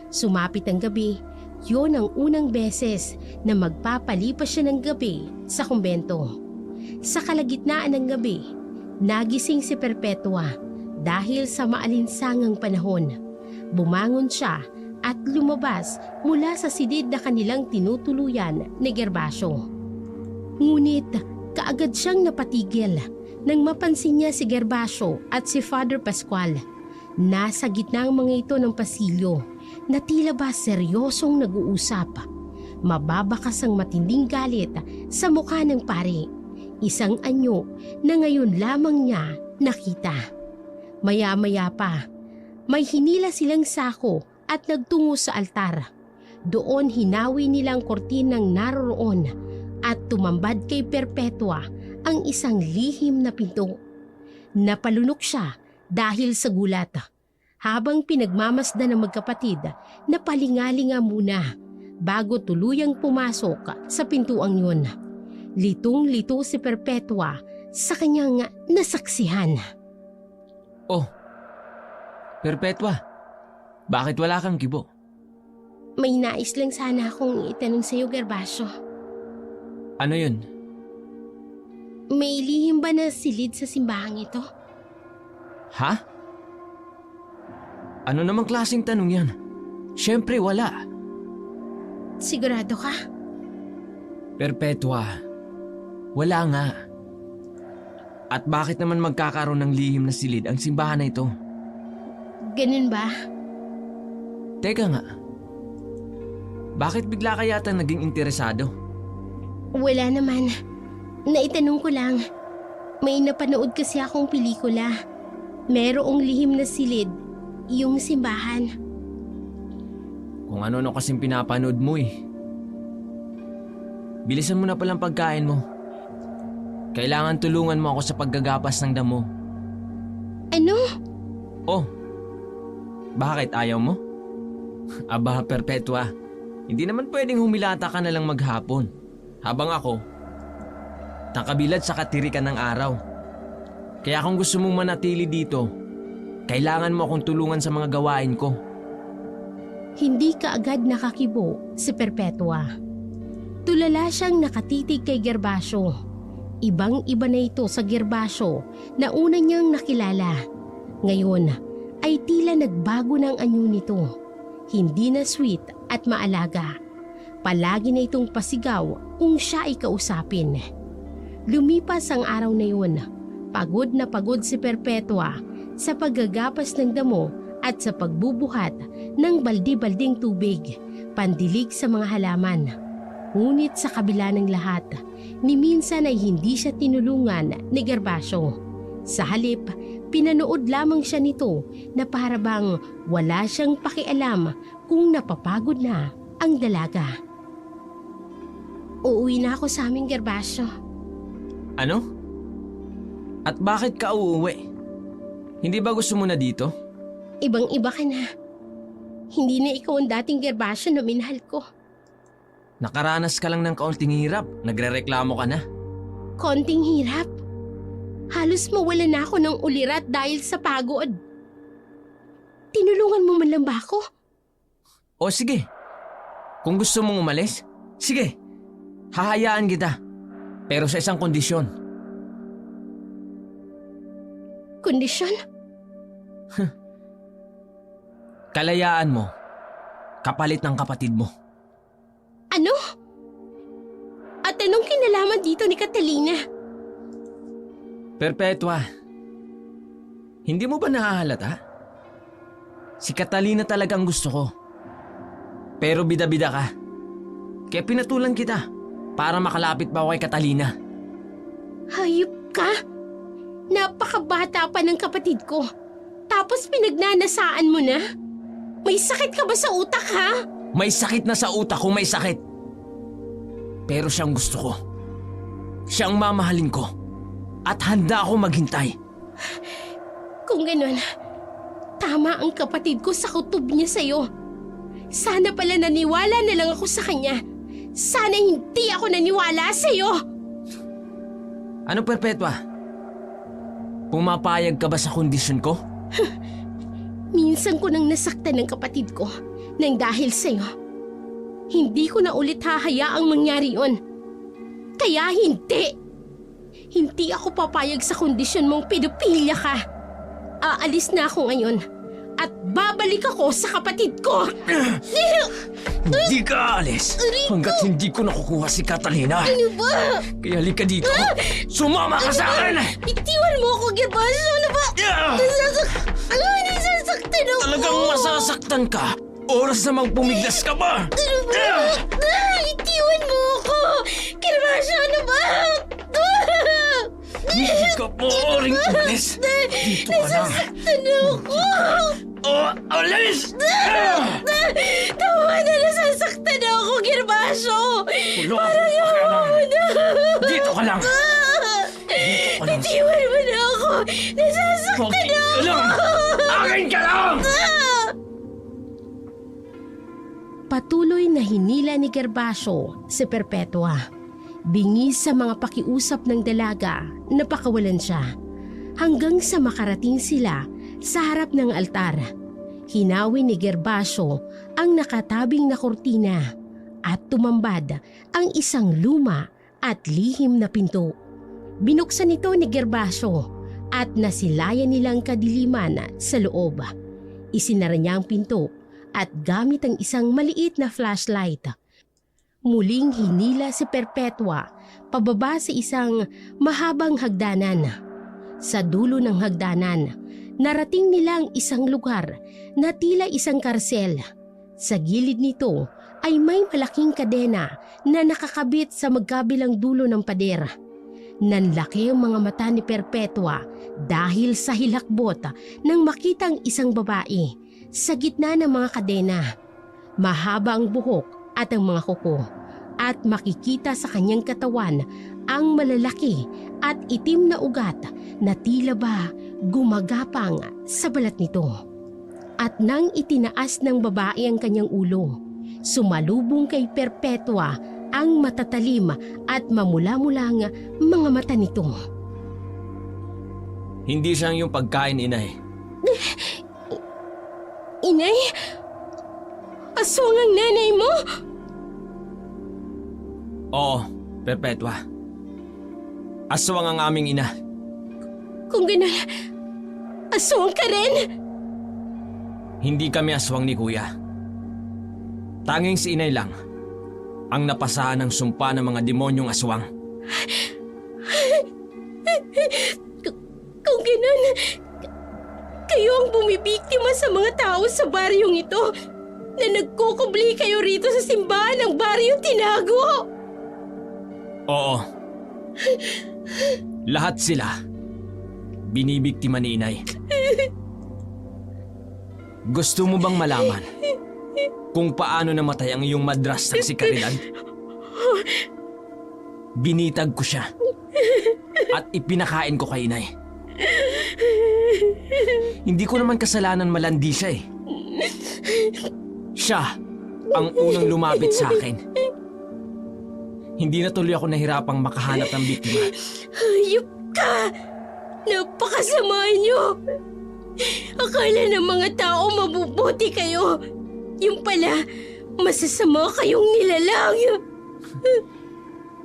[SPEAKER 1] Sumapit ang gabi, yun ang unang beses na magpapalipas siya ng gabi sa kumbento. Sa kalagitnaan ng gabi, nagising si Perpetua dahil sa maalinsangang panahon. Bumangon siya at lumabas mula sa silid na kanilang tinutuluyan ni Gervasio. Ngunit kaagad siyang napatigil nang mapansin niya si Gervasio at si Father Pascual. Nasa gitna ang mga ito ng pasilyo na tila ba seryosong nag-uusap. Mababakas ang matinding galit sa mukha ng pare. Isang anyo na ngayon lamang niya nakita. Maya-maya pa, may hinila silang sako at nagtungo sa altar. Doon hinawi nilang kortinang naroroon at tumambad kay Perpetua ang isang lihim na pinto. Napalunok siya dahil sa gulat. Habang pinagmamasdan ng magkapatid, napalingalinga muna bago tuluyang pumasok sa pintuang yun. Litong-lito si Perpetua sa kanyang nasaksihan.
[SPEAKER 3] Oh, Perpetua, bakit wala kang kibo?
[SPEAKER 1] May nais lang sana akong itanong sa'yo, Gervasio.
[SPEAKER 3] Ano yun?
[SPEAKER 1] May lihim ba na silid sa simbahang ito?
[SPEAKER 3] Ha? Ano namang klaseng tanong yan? Siyempre wala.
[SPEAKER 1] Sigurado ka?
[SPEAKER 3] Perpetua, wala nga. At bakit naman magkakaroon ng lihim na silid ang simbahan na ito?
[SPEAKER 1] Ganun ba?
[SPEAKER 3] Teka nga, bakit bigla ka yata naging interesado?
[SPEAKER 1] Wala naman. Naitanong ko lang. May napanood kasi akong pelikula. Merong lihim na silid, yung simbahan.
[SPEAKER 3] Kung ano-ano kasing pinapanood mo eh. Bilisan mo na palang pagkain mo. Kailangan tulungan mo ako sa paggagapas ng damo.
[SPEAKER 1] Ano?
[SPEAKER 3] Oh, bakit ayaw mo? Aba, Perpetua, hindi naman pwedeng humilata ka na lang maghapon. Habang ako, nakabilad sa katirikan ng araw. Kaya kung gusto mong manatili dito, kailangan mo akong tulungan sa mga gawain ko.
[SPEAKER 1] Hindi kaagad nakakibo si Perpetua. Tulala siyang nakatitig kay Gervasio. Ibang-iba na ito sa Gervasio na una niyang nakilala. Ngayon ay tila nagbago ng anyo nito. Hindi na sweet at maalaga. Palagi na itong pasigaw kung siya ay kausapin. Lumipas ang araw na yun. Pagod na pagod si Perpetua sa paggagapas ng damo at sa pagbubuhat ng baldi-balding tubig, pandilig sa mga halaman. Ngunit sa kabila ng lahat, ni minsan ay hindi siya tinulungan ni Gervasio. Sa halip, pinanood lamang siya nito na para bang wala siyang pakialam kung napapagod na ang dalaga. Uuwi na ako sa aming, Gervasio.
[SPEAKER 3] Ano? At bakit ka uuwi? Hindi ba gusto mo na dito?
[SPEAKER 1] Ibang-iba ka na. Hindi na ikaw ang dating Gervasio na minahal ko.
[SPEAKER 3] Nakaranas ka lang ng kaunting hirap, nagrereklamo ka na.
[SPEAKER 1] Konting hirap. Halos mawala na ako ng ulirat dahil sa pagod. Tinulungan mo man lang ba ako?
[SPEAKER 3] O sige, kung gusto mong umalis, sige, hahayaan kita. Pero sa isang kondisyon.
[SPEAKER 1] Kondisyon?
[SPEAKER 3] Kalayaan mo, kapalit ng kapatid mo.
[SPEAKER 1] Ano? At anong kinalaman dito ni Catalina?
[SPEAKER 3] Perpetua, hindi mo ba nahahalata? Si Catalina talagang gusto ko. Pero bida-bida ka. Kaya pinatulan kita para makalapit pa ako kay Catalina.
[SPEAKER 1] Hayop ka? Napakabata pa ng kapatid ko. Tapos pinagnanasaan mo na? May sakit ka ba sa utak, ha?
[SPEAKER 3] May sakit na sa utak kung may sakit. Pero siyang gusto ko. Siyang mamahalin ko. At handa ako maghintay.
[SPEAKER 1] Kung ganun, tama ang kapatid ko sa kutob niya sa'yo. Sana pala naniwala na lang ako sa kanya. Sana hindi ako naniwala sa'yo.
[SPEAKER 3] Ano, Perpetua? Pumapayag ka ba sa kondisyon ko?
[SPEAKER 1] Minsan ko nang nasaktan ng kapatid ko nang dahil sa'yo. Hindi ko na ulit hahayaang mangyari yun. Kaya hindi. Hindi ako papayag sa kondisyon mong pedopilya ka. Aalis na ako ngayon at babalik ako sa kapatid ko.
[SPEAKER 3] Hindi ka aalis hanggat hindi ko nakukuha si Catalina.
[SPEAKER 1] Ano ba?
[SPEAKER 3] Kaya halika dito. Sumama ka sa akin!
[SPEAKER 1] Itiwan mo ako, Gervasio. Ano ba? Nasasaktan ako.
[SPEAKER 3] Talagang masasaktan ka. Oras namang pumiglas ka ba?
[SPEAKER 1] Ano ba? Itiwan mo ako. Gervasio, ano ba?
[SPEAKER 3] Hindi ka po rin umalis. Dito ka lang.
[SPEAKER 1] Nasasaktan ako.
[SPEAKER 5] Alis!
[SPEAKER 1] Tama na, nasasaktan na ako, Gervasio!
[SPEAKER 5] Tulong! Parang dito ka lang! Dito ka lang!
[SPEAKER 1] Bitiwan mo na ako! Nasasaktan na
[SPEAKER 5] ka lang! Akin ka lang!
[SPEAKER 1] Patuloy na hinila ni Gervasio si Perpetua. Bingis sa mga pakiusap ng dalaga, napakawalan siya. Hanggang sa makarating sila sa harap ng altar. Hinawi ni Gervasio ang nakatabing na kortina at tumambad ang isang luma at lihim na pinto. Binuksan ito ni Gervasio at nasilayan nilang kadiliman sa loob. Isinara niya ang pinto at gamit ang isang maliit na flashlight. Muling hinila si Perpetua pababa sa isang mahabang hagdanan. Sa dulo ng hagdanan, narating nilang isang lugar na tila isang karsel. Sa gilid nito ay may malaking kadena na nakakabit sa magkabilang dulo ng pader. Nanlaki ang mga mata ni Perpetua dahil sa hilakbot nang makitang isang babae sa gitna ng mga kadena. Mahaba ang buhok at ang mga kuko at makikita sa kanyang katawan ang malalaki at itim na ugat na tila ba gumagapang sa balat nito. At nang itinaas ng babae ang kanyang ulo, sumalubong kay Perpetua ang matatalim at mamula-mulang mga mata nito.
[SPEAKER 3] Hindi siya ang iyong pagkain, inay.
[SPEAKER 1] Inay? Aswang ang nanay mo?
[SPEAKER 3] Oo, Perpetua. Aswang ang aming ina.
[SPEAKER 1] Kung ganun, aswang ka rin?
[SPEAKER 3] Hindi kami aswang ni Kuya. Tanging si inay lang ang napasahan ng sumpa ng mga demonyong aswang.
[SPEAKER 1] Kung ganun, kayo ang bumibiktima sa mga tao sa baryong ito na nagkukubli kayo rito sa simbahan ng baryong tinago.
[SPEAKER 3] Oo. Lahat sila binibiktima ni inay. Gusto mo bang malaman kung paano namatay ang iyong madrastang si Caridad? Binitag ko siya at ipinakain ko kay inay. Hindi ko naman kasalanan malandi siya eh. Siya ang unang lumapit sa akin. Hindi na tuloy ako nahirapang makahanap ng biktima.
[SPEAKER 1] Hayop ka! Napakasama niyo! Akala ng mga tao mabubuti kayo. Yung pala, masasama kayong nilalang.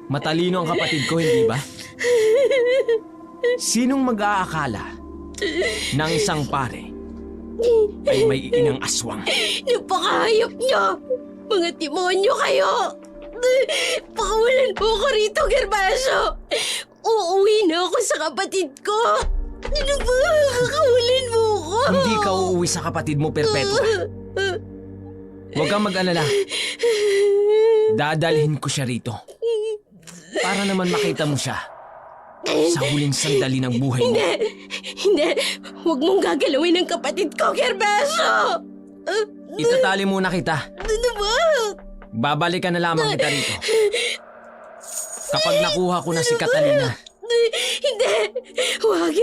[SPEAKER 3] Matalino ang kapatid ko, hindi ba? Sinong mag-aakala na ang isang pare ay may inang aswang?
[SPEAKER 1] Napakahayop niyo! Mga demonyo kayo! Pakawalan mo ko rito, Gervasio! Uuwi na ako sa kapatid ko! Ano ba? Kakawalan mo ko!
[SPEAKER 3] Hindi ka uuwi sa kapatid mo, Perpetua. Huwag kang mag-alala. Dadalhin ko siya rito. Para naman makita mo siya sa huling sandali ng buhay mo.
[SPEAKER 1] Hindi! Huwag mong gagalawin ang kapatid ko, Gervasio!
[SPEAKER 3] Itatali muna kita.
[SPEAKER 1] Ano ba?
[SPEAKER 3] Babalikan na lamang kita rito kapag nakuha ko na si Catalina.
[SPEAKER 1] Hindi! Huwag!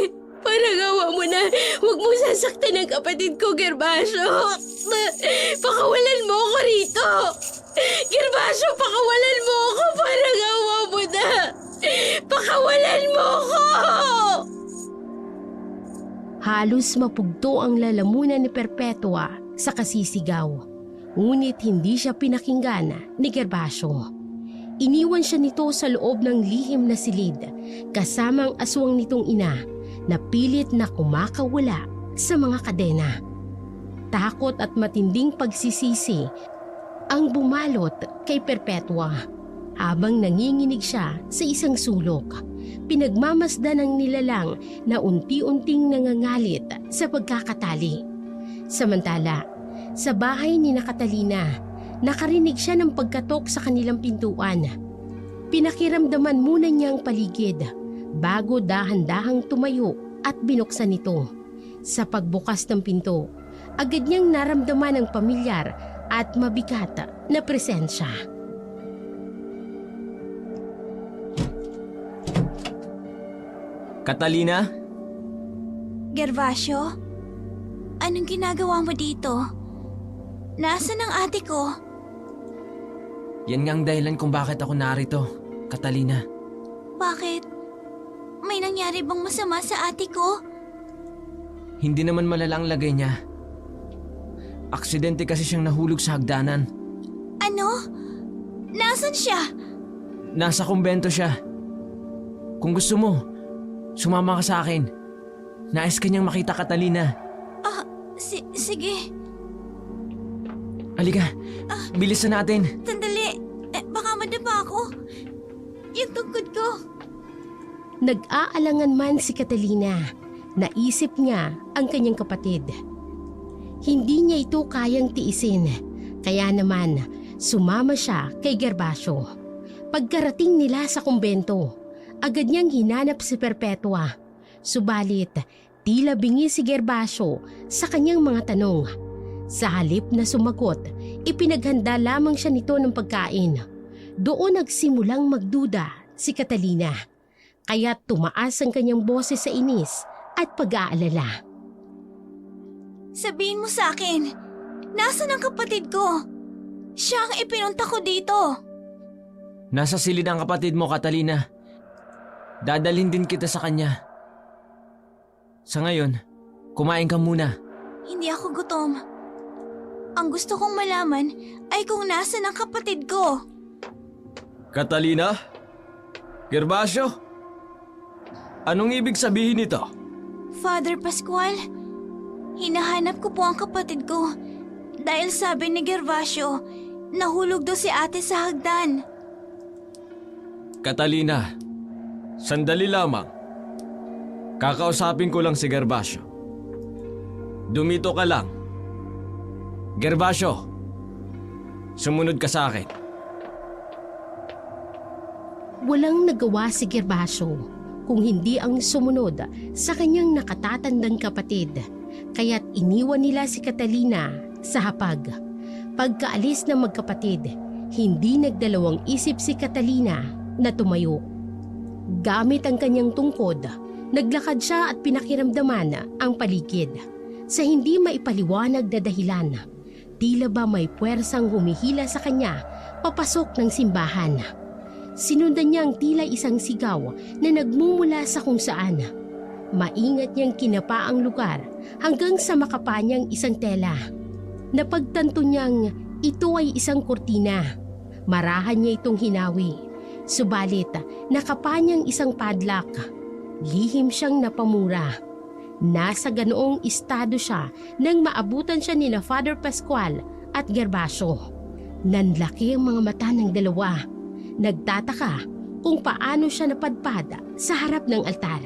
[SPEAKER 1] Parang awa mo na. Huwag mong sasaktan ang kapatid ko, Gervasio. Pakawalan mo ako rito. Gervasio, pakawalan mo ako. Parang awa mo na. Pakawalan mo ako! Halos mapugto ang lalamunan ni Perpetua sa kasisigaw. Ngunit hindi siya pinakinggan ni Gervasio. Iniwan siya nito sa loob ng lihim na silid kasama ang aswang nitong ina na pilit na kumakawala sa mga kadena. Takot at matinding pagsisisi ang bumalot kay Perpetua habang nanginginig siya sa isang sulok. Pinagmamasdan ng nilalang na unti-unting nangangalit sa pagkakatali. Samantala, sa bahay ni Catalina, nakarinig siya ng pagkatok sa kanilang pintuan. Pinakiramdaman muna niya ang paligid bago dahan-dahang tumayo at binuksan ito. Sa pagbukas ng pinto, agad niyang naramdaman ang pamilyar at mabigat na presensya.
[SPEAKER 3] Catalina?
[SPEAKER 2] Gervasio? Anong ginagawa mo dito? Nasaan ang ate ko?
[SPEAKER 3] Yan nga ang dahilan kung bakit ako narito, Catalina.
[SPEAKER 2] Bakit? May nangyari bang masama sa ate ko?
[SPEAKER 3] Hindi naman malala ang lagay niya. Aksidente kasi siyang nahulog sa hagdanan.
[SPEAKER 2] Ano? Nasaan siya?
[SPEAKER 3] Nasa kumbento siya. Kung gusto mo, sumama ka sa akin. Nais ka niyang makita, Catalina.
[SPEAKER 2] Sige.
[SPEAKER 3] Halika, bilisan natin.
[SPEAKER 2] Sandali. Baka madapa ako. Yung tungkod ko.
[SPEAKER 1] Nag-aalangan man si Catalina, naisip niya ang kanyang kapatid. Hindi niya ito kayang tiisin, kaya naman sumama siya kay Gervasio. Pagkarating nila sa kumbento, agad niyang hinanap si Perpetua. Subalit, tila bingi si Gervasio sa kanyang mga tanong. Sa halip na sumagot, ipinaghanda lamang siya nito ng pagkain. Doon nagsimulang magduda si Catalina. Kaya tumaas ang kanyang boses sa inis at pag-aalala.
[SPEAKER 2] Sabihin mo sa akin, nasaan ang kapatid ko? Siya ang ipinunta ko dito.
[SPEAKER 3] Nasa silid ang kapatid mo, Catalina. Dadalhin din kita sa kanya. Sa ngayon, kumain ka muna.
[SPEAKER 2] Hindi ako gutom. Ang gusto kong malaman ay kung nasaan ang kapatid ko.
[SPEAKER 3] Catalina? Gervasio? Anong ibig sabihin nito?
[SPEAKER 2] Father Pascual, hinahanap ko po ang kapatid ko dahil sabi ni Gervasio, nahulog daw si ate sa hagdan.
[SPEAKER 3] Catalina, sandali lamang. Kakausapin ko lang si Gervasio. Dumito ka lang. Gervasio, sumunod ka sa akin.
[SPEAKER 1] Walang nagawa si Gervasio kung hindi ang sumunod sa kanyang nakatatandang kapatid, kaya't iniwan nila si Catalina sa hapag. Pagkaalis ng magkapatid, hindi nagdalawang isip si Catalina na tumayo. Gamit ang kanyang tungkod, naglakad siya at pinakiramdaman ang paligid. Sa hindi maipaliwanag na dahilan, tila ba may puwersang humihila sa kanya papasok ng simbahan. Sinundan niya ang tila isang sigaw na nagmumula sa kung saan. Maingat niyang kinapa ang lugar hanggang sa makapa niyang isang tela. Napagtanto niyang ito ay isang kurtina. Marahan niya itong hinawi. Subalit, nakapa niyang isang padlock. Lihim siyang napamura. Nasa ganoong estado siya nang maabutan siya nina Father Pascual at Gervasio. Nanlaki ang mga mata ng dalawa. Nagtataka kung paano siya napadpad sa harap ng altar.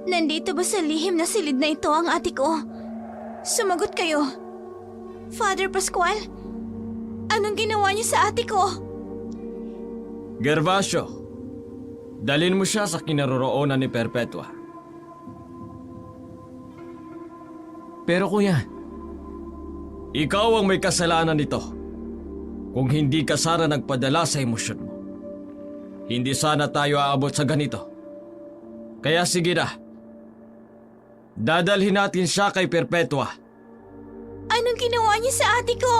[SPEAKER 2] Nandito ba sa lihim na silid na ito ang ate ko? Sumagot kayo. Father Pascual, anong ginawa niyo sa ate ko?
[SPEAKER 3] Gervasio, dalhin mo siya sa kinaroroonan ni Perpetua. Pero kuya, ikaw ang may kasalanan nito. Kung hindi ka sana nagpadala sa emosyon mo, hindi sana tayo aabot sa ganito. Kaya sige na, dadalhin natin siya kay Perpetua.
[SPEAKER 2] Anong ginawa niyo sa ate ko?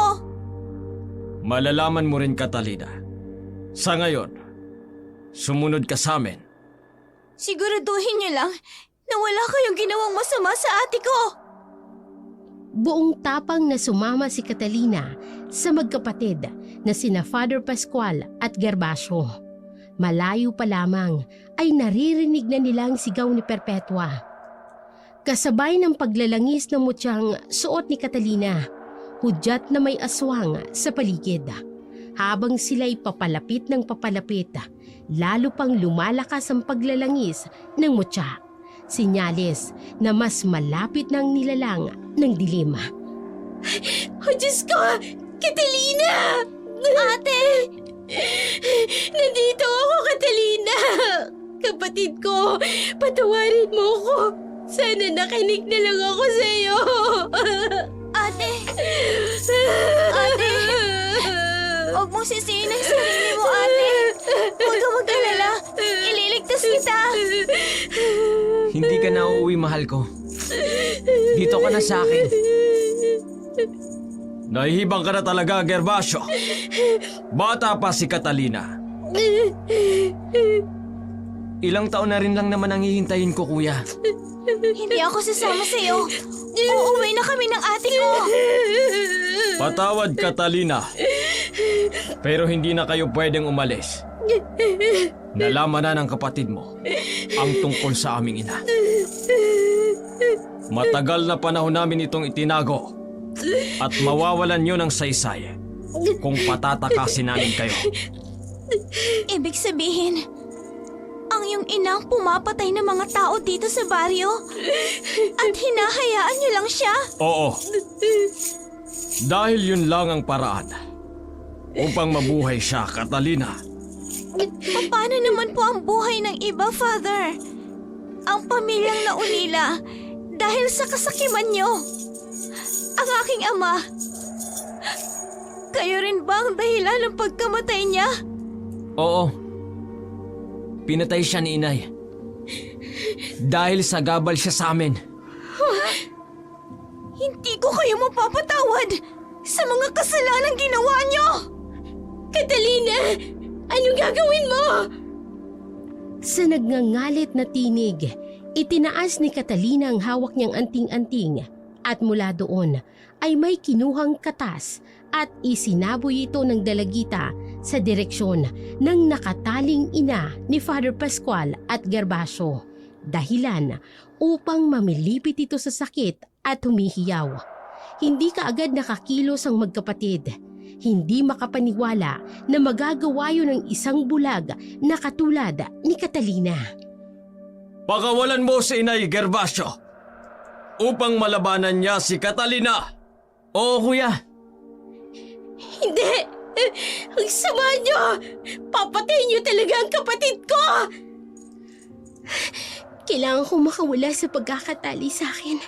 [SPEAKER 3] Malalaman mo rin, Catalina. Sa ngayon, sumunod ka sa amin.
[SPEAKER 2] Siguraduhin niyo lang na wala kayong ginawang masama sa ate ko.
[SPEAKER 1] Buong tapang na sumama si Catalina sa magkapatid na sina Father Pascual at Gervasio. Malayo pa lamang ay naririnig na nilang sigaw ni Perpetua. Kasabay ng paglalangis ng mutyang suot ni Catalina, hudyat na may aswang sa paligid. Habang sila'y papalapit ng papalapit, lalo pang lumalakas ang paglalangis ng mutya. Sinyalis na mas malapit ng nilalang ng dilim. Oh, Diyos ko! Catalina!
[SPEAKER 2] Ate!
[SPEAKER 1] Nandito ako, Catalina! Kapatid ko, patawarin mo ko. Sana nakinig na lang ako sa'yo.
[SPEAKER 2] Ate! Ate! Huwag mong sisihin ang sarili mo, ate. Huwag ka mag-alala. Ililigtas kita.
[SPEAKER 3] Hindi ka na uuwi, mahal ko. Dito ka na sa akin. Nahihibang ka na talaga, Gervasio. Bata pa si Catalina. Ilang taon na rin lang naman ang hihintayin ko, kuya.
[SPEAKER 2] Hindi ako sasama sa'yo. Uuwi na kami ng ate ko.
[SPEAKER 3] Patawad, Catalina. Pero hindi na kayo pwedeng umalis. Nalaman na ng kapatid mo ang tungkol sa aming ina. Matagal na panahon namin itong itinago at mawawalan nyo ng saysay kung patatakasin namin kayo.
[SPEAKER 2] Ibig sabihin, ang iyong inang pumapatay ng mga tao dito sa baryo at hinahayaan niyo lang siya?
[SPEAKER 3] Oo. Dahil yun lang ang paraan upang mabuhay siya, Catalina.
[SPEAKER 2] Paano naman po ang buhay ng iba, Father? Ang pamilyang naulila dahil sa kasakiman niyo. Ang aking ama. Kayo rin ba ang dahilan ng pagkamatay niya?
[SPEAKER 3] Oo. Pinatay siya ni inay. Dahil sagabal siya sa amin.
[SPEAKER 2] Hindi ko kayo mapapatawad sa mga kasalanang ginawa niyo!
[SPEAKER 1] Catalina! Anong gagawin mo? Sa nagngangalit na tinig, itinaas ni Catalina ang hawak niyang anting-anting at mula doon ay may kinuhang katas at isinaboy ito ng dalagita sa direksyon ng nakataling ina ni Father Pascual at Gervasio, dahilan upang mamilipit ito sa sakit at humihiyaw. Hindi kaagad nakakilos ang magkapatid. Hindi makapaniwala na magagawa yun ng isang bulag na katulad ni Catalina.
[SPEAKER 3] Pakawalan mo si inay, Gervasio, upang malabanan niya si Catalina. Oo, kuya.
[SPEAKER 1] Hindi! Ang sama niyo! Papatayin niyo talaga ang kapatid ko! Kailangan kong makawala sa pagkakatali sa akin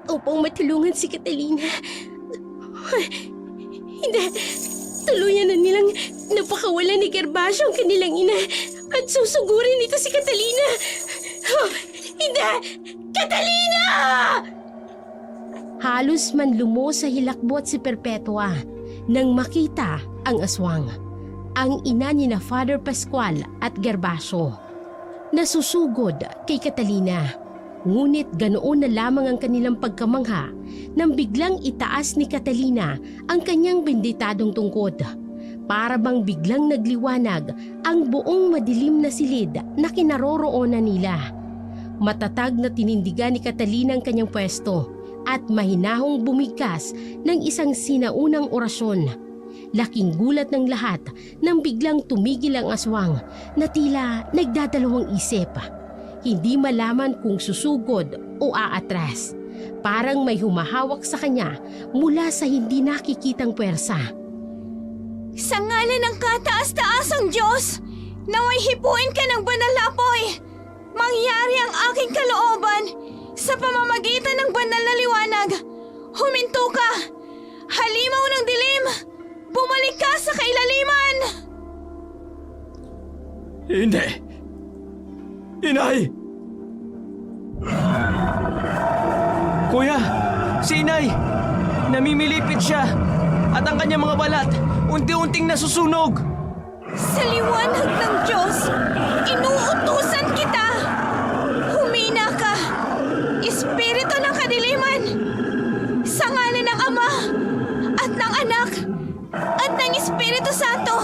[SPEAKER 1] upang matulungan si Catalina. Hindi! Tuluyan na nilang napakawala ni Gervasio ang kanilang ina at susugurin nito si Catalina! Hindi! Catalina! Halos man lumos sa hilakbot si Perpetua nang makita ang aswang, ang ina ni na Father Pascual at Gervasio. Nasusugod kay Catalina, ngunit ganoon na lamang ang kanilang pagkamangha nang biglang itaas ni Catalina ang kanyang benditadong tungkod. Para bang biglang nagliwanag ang buong madilim na silid na kinaroroonan nila. Matatag na tinindigan ni Catalina ang kanyang pwesto at mahinahong bumigkas ng isang sinaunang orasyon. Laking gulat ng lahat nang biglang tumigil ang aswang na tila nagdadalawang isip. Hindi malaman kung susugod o aatras. Parang may humahawak sa kanya mula sa hindi nakikitang puwersa.
[SPEAKER 2] Sa ngalan ng kataas-taasang Diyos, naway hipuin ka ng banal na apoy. Mangyari ang aking kalooban sa pamamagitan ng banal na liwanag. Huminto ka! Halimaw ng dilim! Bumalik ka sa kailaliman!
[SPEAKER 3] Hindi! Inay! Kuya! Si inay! Namimilipit siya! At ang kanyang mga balat unti-unting nasusunog!
[SPEAKER 2] Sa liwanag ng Diyos, inuutusan kita! Humina ka! Espiritu ng kadiliman! Sa ngalan ng Ama at ng Anak at ng Espiritu Santo,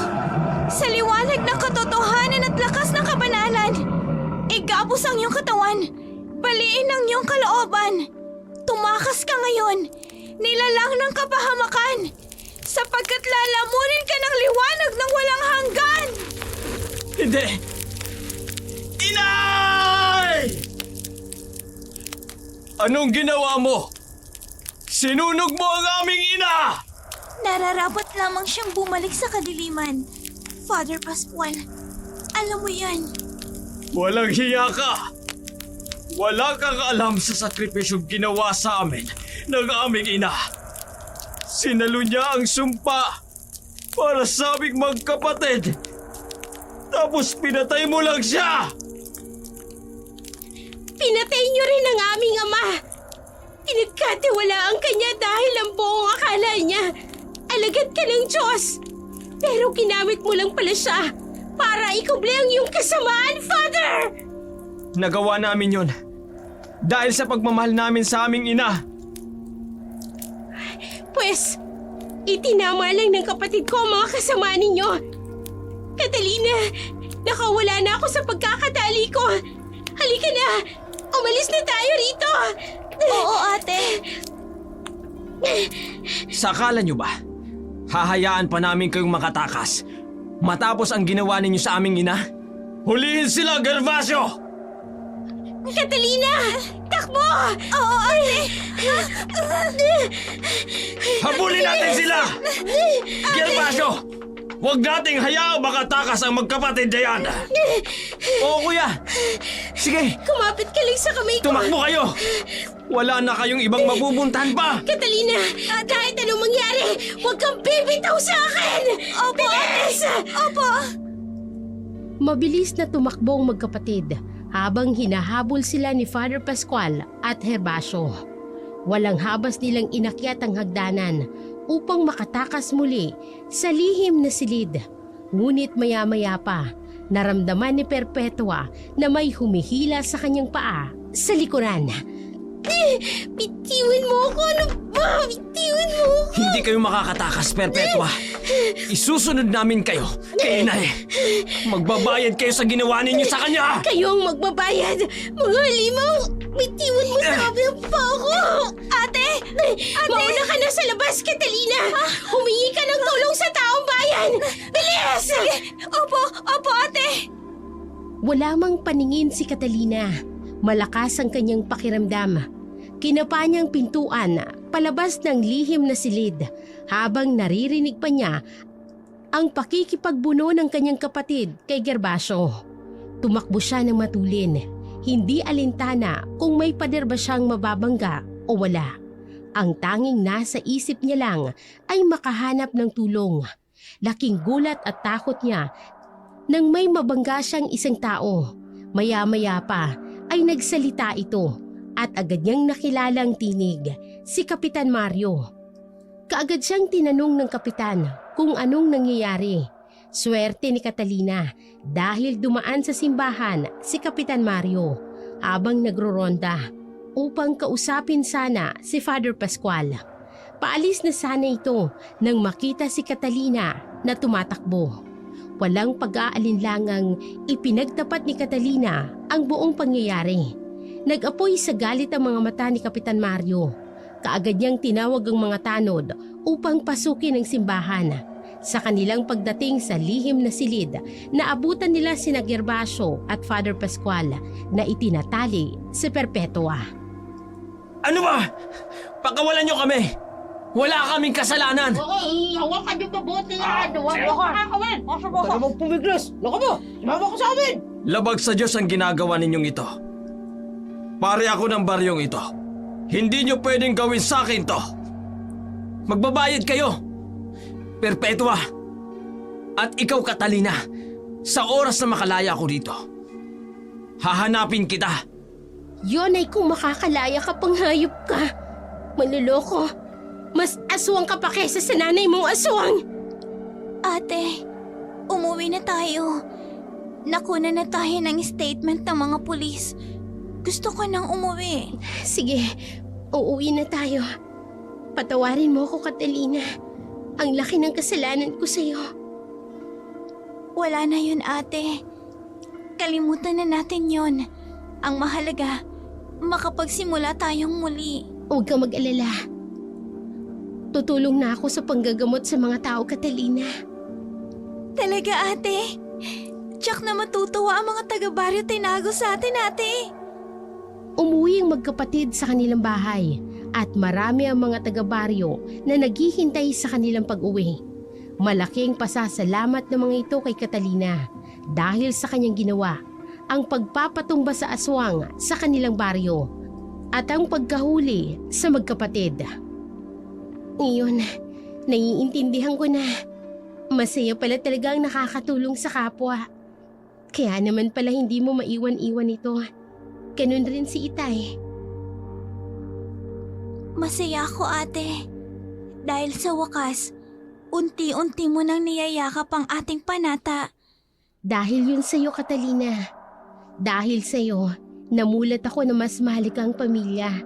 [SPEAKER 2] sa liwanag ng katotohanan at lakas ng kabanalan, igapos ang iyong katawan, baliin ang iyong kalooban. Tumakas ka ngayon, nilalang ng kapahamakan, sapagkat lalamunin ka ng liwanag ng walang hanggan!
[SPEAKER 3] Hindi! Inay! Anong ginawa mo? Sinunog mo ang aming ina!
[SPEAKER 2] Nararapat lamang siyang bumalik sa kadiliman. Father Pascual, alam mo yan.
[SPEAKER 3] Walang hiya ka! Wala kang alam sa sakripisyong ginawa sa amin ng aming ina. Sinalo niya ang sumpa para sa aming magkapatid. Tapos pinatay mo lang siya!
[SPEAKER 1] Pinatay niyo rin ang aming ama. Pinagkatiwalaan ka niya dahil ang buong akala niya alagad ka ng Diyos. Pero ginamit mo lang pala siya para ikubli ang iyong kasamaan, Father!
[SPEAKER 3] Nagawa namin yun dahil sa pagmamahal namin sa aming ina.
[SPEAKER 1] Pwes, itinama lang ng kapatid ko ang mga kasamaan ninyo. Catalina, nakawala na ako sa pagkakatali ko. Halika na! Umalis na tayo rito!
[SPEAKER 2] Oo, ate.
[SPEAKER 3] Sa akala nyo ba, hahayaan pa namin kayong makatakas matapos ang ginawa ninyo sa aming ina? Hulihin sila, Gervasio!
[SPEAKER 1] Catalina! Takbo!
[SPEAKER 2] Oo, ate.
[SPEAKER 3] Habulin natin sila! Gervasio! Huwag nating hayaang makatakas ang magkapatid na yan! Oo, kuya! Sige,
[SPEAKER 1] Kumapit ka lang sa kamay ko!
[SPEAKER 3] tumakbo kayo! Wala na kayong ibang mabubuntahan pa!
[SPEAKER 1] Catalina! Kahit anong mangyari, huwag kang bibitaw sa akin!
[SPEAKER 2] Opo,
[SPEAKER 1] Bilis!
[SPEAKER 2] Opo.
[SPEAKER 1] Mabilis na tumakbo ang magkapatid habang hinahabol sila ni Father Pascual at Gervasio. Walang habas nilang inakyat ang hagdanan upang makatakas muli sa lihim na silid. Ngunit maya-maya pa, naramdaman ni Perpetua na may humihila sa kanyang paa sa likuran. Bitiwan mo ako! Ano ba? Bitiwan mo ako!
[SPEAKER 3] Hindi kayo makakatakas, Perpetua! Isusunod namin kayo kay inay! Magbabayad kayo sa ginawa ninyo sa kanya!
[SPEAKER 1] Kayo ang magbabayad! Mga halimaw! Bitiwan mo sabi pa ako! Ate! Mauna ka na sa labas, Catalina! Humingi ka ng tulong sa taong bayan! Bilis!
[SPEAKER 2] Opo, ate.
[SPEAKER 1] Wala mang paningin si Catalina. Malakas ang kanyang pakiramdam. Kinapa niyang pintuan palabas ng lihim na silid habang naririnig pa niya ang pakikipagbuno ng kanyang kapatid kay Gervasio. Tumakbo siya ng matulin, hindi alintana kung may pader ba siyang mababangga o wala. Ang tanging nasa isip niya lang ay makahanap ng tulong. Laking gulat at takot niya nang may mabangga siyang isang tao. Maya-maya pa ay nagsalita ito at agad niyang nakilalang tinig, si Kapitan Mario. Kaagad siyang tinanong ng kapitan kung anong nangyayari. Swerte ni Catalina dahil dumaan sa simbahan si Kapitan Mario habang nagroronda upang kausapin sana si Father Pascual. Paalis na sana ito nang makita si Catalina na tumatakbo. Walang pag-aalinlangang ipinagtapat ni Catalina ang buong pangyayari. Nag-apoy sa galit ang mga mata ni Kapitan Mario. Kaagad niyang tinawag ang mga tanod upang pasukin ang simbahan. Sa kanilang pagdating sa lihim na silid, naabutan nila sina Gervasio at Father Pascual na itinatali si Perpetua.
[SPEAKER 3] Ano ba? Pakawalan niyo kami! Wala kaming kasalanan!
[SPEAKER 4] Hawakan niyo mabuti yan! Huwag mo kakawin!
[SPEAKER 5] Huwag ka namang pumiglas! Loko mo! Sumama ka sa amin!
[SPEAKER 3] Labag sa Diyos ang ginagawa ninyong ito. Pare ako ng baryong ito. Hindi niyo pwedeng gawin sa akin to. Magbabayad kayo! Perpetua! At ikaw, Catalina, sa oras na makalaya ko dito, hahanapin kita.
[SPEAKER 1] Yon ay kung makakalaya ka pang hayop ka. Manloloko. Mas aswang ka pa kesa sa nanay mong aswang.
[SPEAKER 2] Ate, umuwi na tayo. Nakuna na tayo ng statement ng mga pulis. Gusto ko nang umuwi.
[SPEAKER 1] Sige, uuwi na tayo. Patawarin mo ako, Catalina. Ang laki ng kasalanan ko sa'yo.
[SPEAKER 2] Wala na yun, ate. Kalimutan na natin yon. Ang mahalaga, makapagsimula tayong muli.
[SPEAKER 1] Huwag kang mag-alala. Tutulong na ako sa panggagamot sa mga tao, Catalina.
[SPEAKER 2] Talaga, ate? Tsak na matutuwa ang mga taga-baryo tinago sa atin, ate.
[SPEAKER 1] Umuwi ang magkapatid sa kanilang bahay at marami ang mga taga-baryo na naghihintay sa kanilang pag-uwi. Malaking pasasalamat ng mga ito kay Catalina dahil sa kanyang ginawa ang pagpapatumba sa aswang sa kanilang baryo at ang pagkahuli sa magkapatid. Ngayon, naiintindihan ko na masaya pala talaga ang nakakatulong sa kapwa. Kaya naman pala hindi mo maiwan-iwan ito. Ganun rin si Itay.
[SPEAKER 2] Masaya ako, ate. Dahil sa wakas, unti-unti mo nang niyayakap ang ating panata.
[SPEAKER 1] Dahil yun sa'yo, Catalina. Dahil sa'yo, namulat ako na mas mahalaga ang pamilya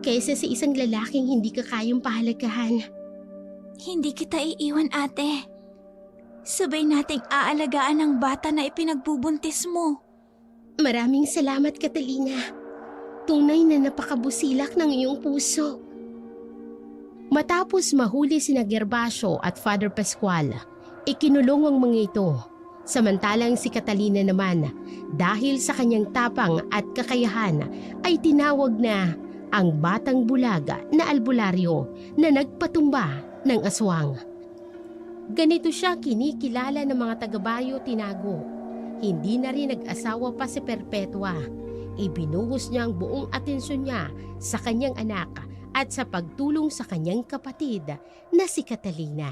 [SPEAKER 1] kaysa sa isang lalaking hindi ka kayang pahalagahan.
[SPEAKER 2] Hindi kita iiwan, ate. Sabay nating aalagaan ang bata na ipinagbubuntis mo.
[SPEAKER 1] Maraming salamat, Catalina. Tunay na napakabusilak ng iyong puso. Matapos mahuli sina Gervasio at Father Pascual, ikinulong ang mga ito. Samantalang si Catalina naman, dahil sa kanyang tapang at kakayahan, ay tinawag na ang batang bulaga na albularyo na nagpatumba ng aswang. Ganito siya kinikilala ng mga taga-Bayo Tinago. Hindi na rin nag-asawa pa si Perpetua. Ibinuhos niya ang buong atensyon niya sa kanyang anak at sa pagtulong sa kanyang kapatid na si Catalina.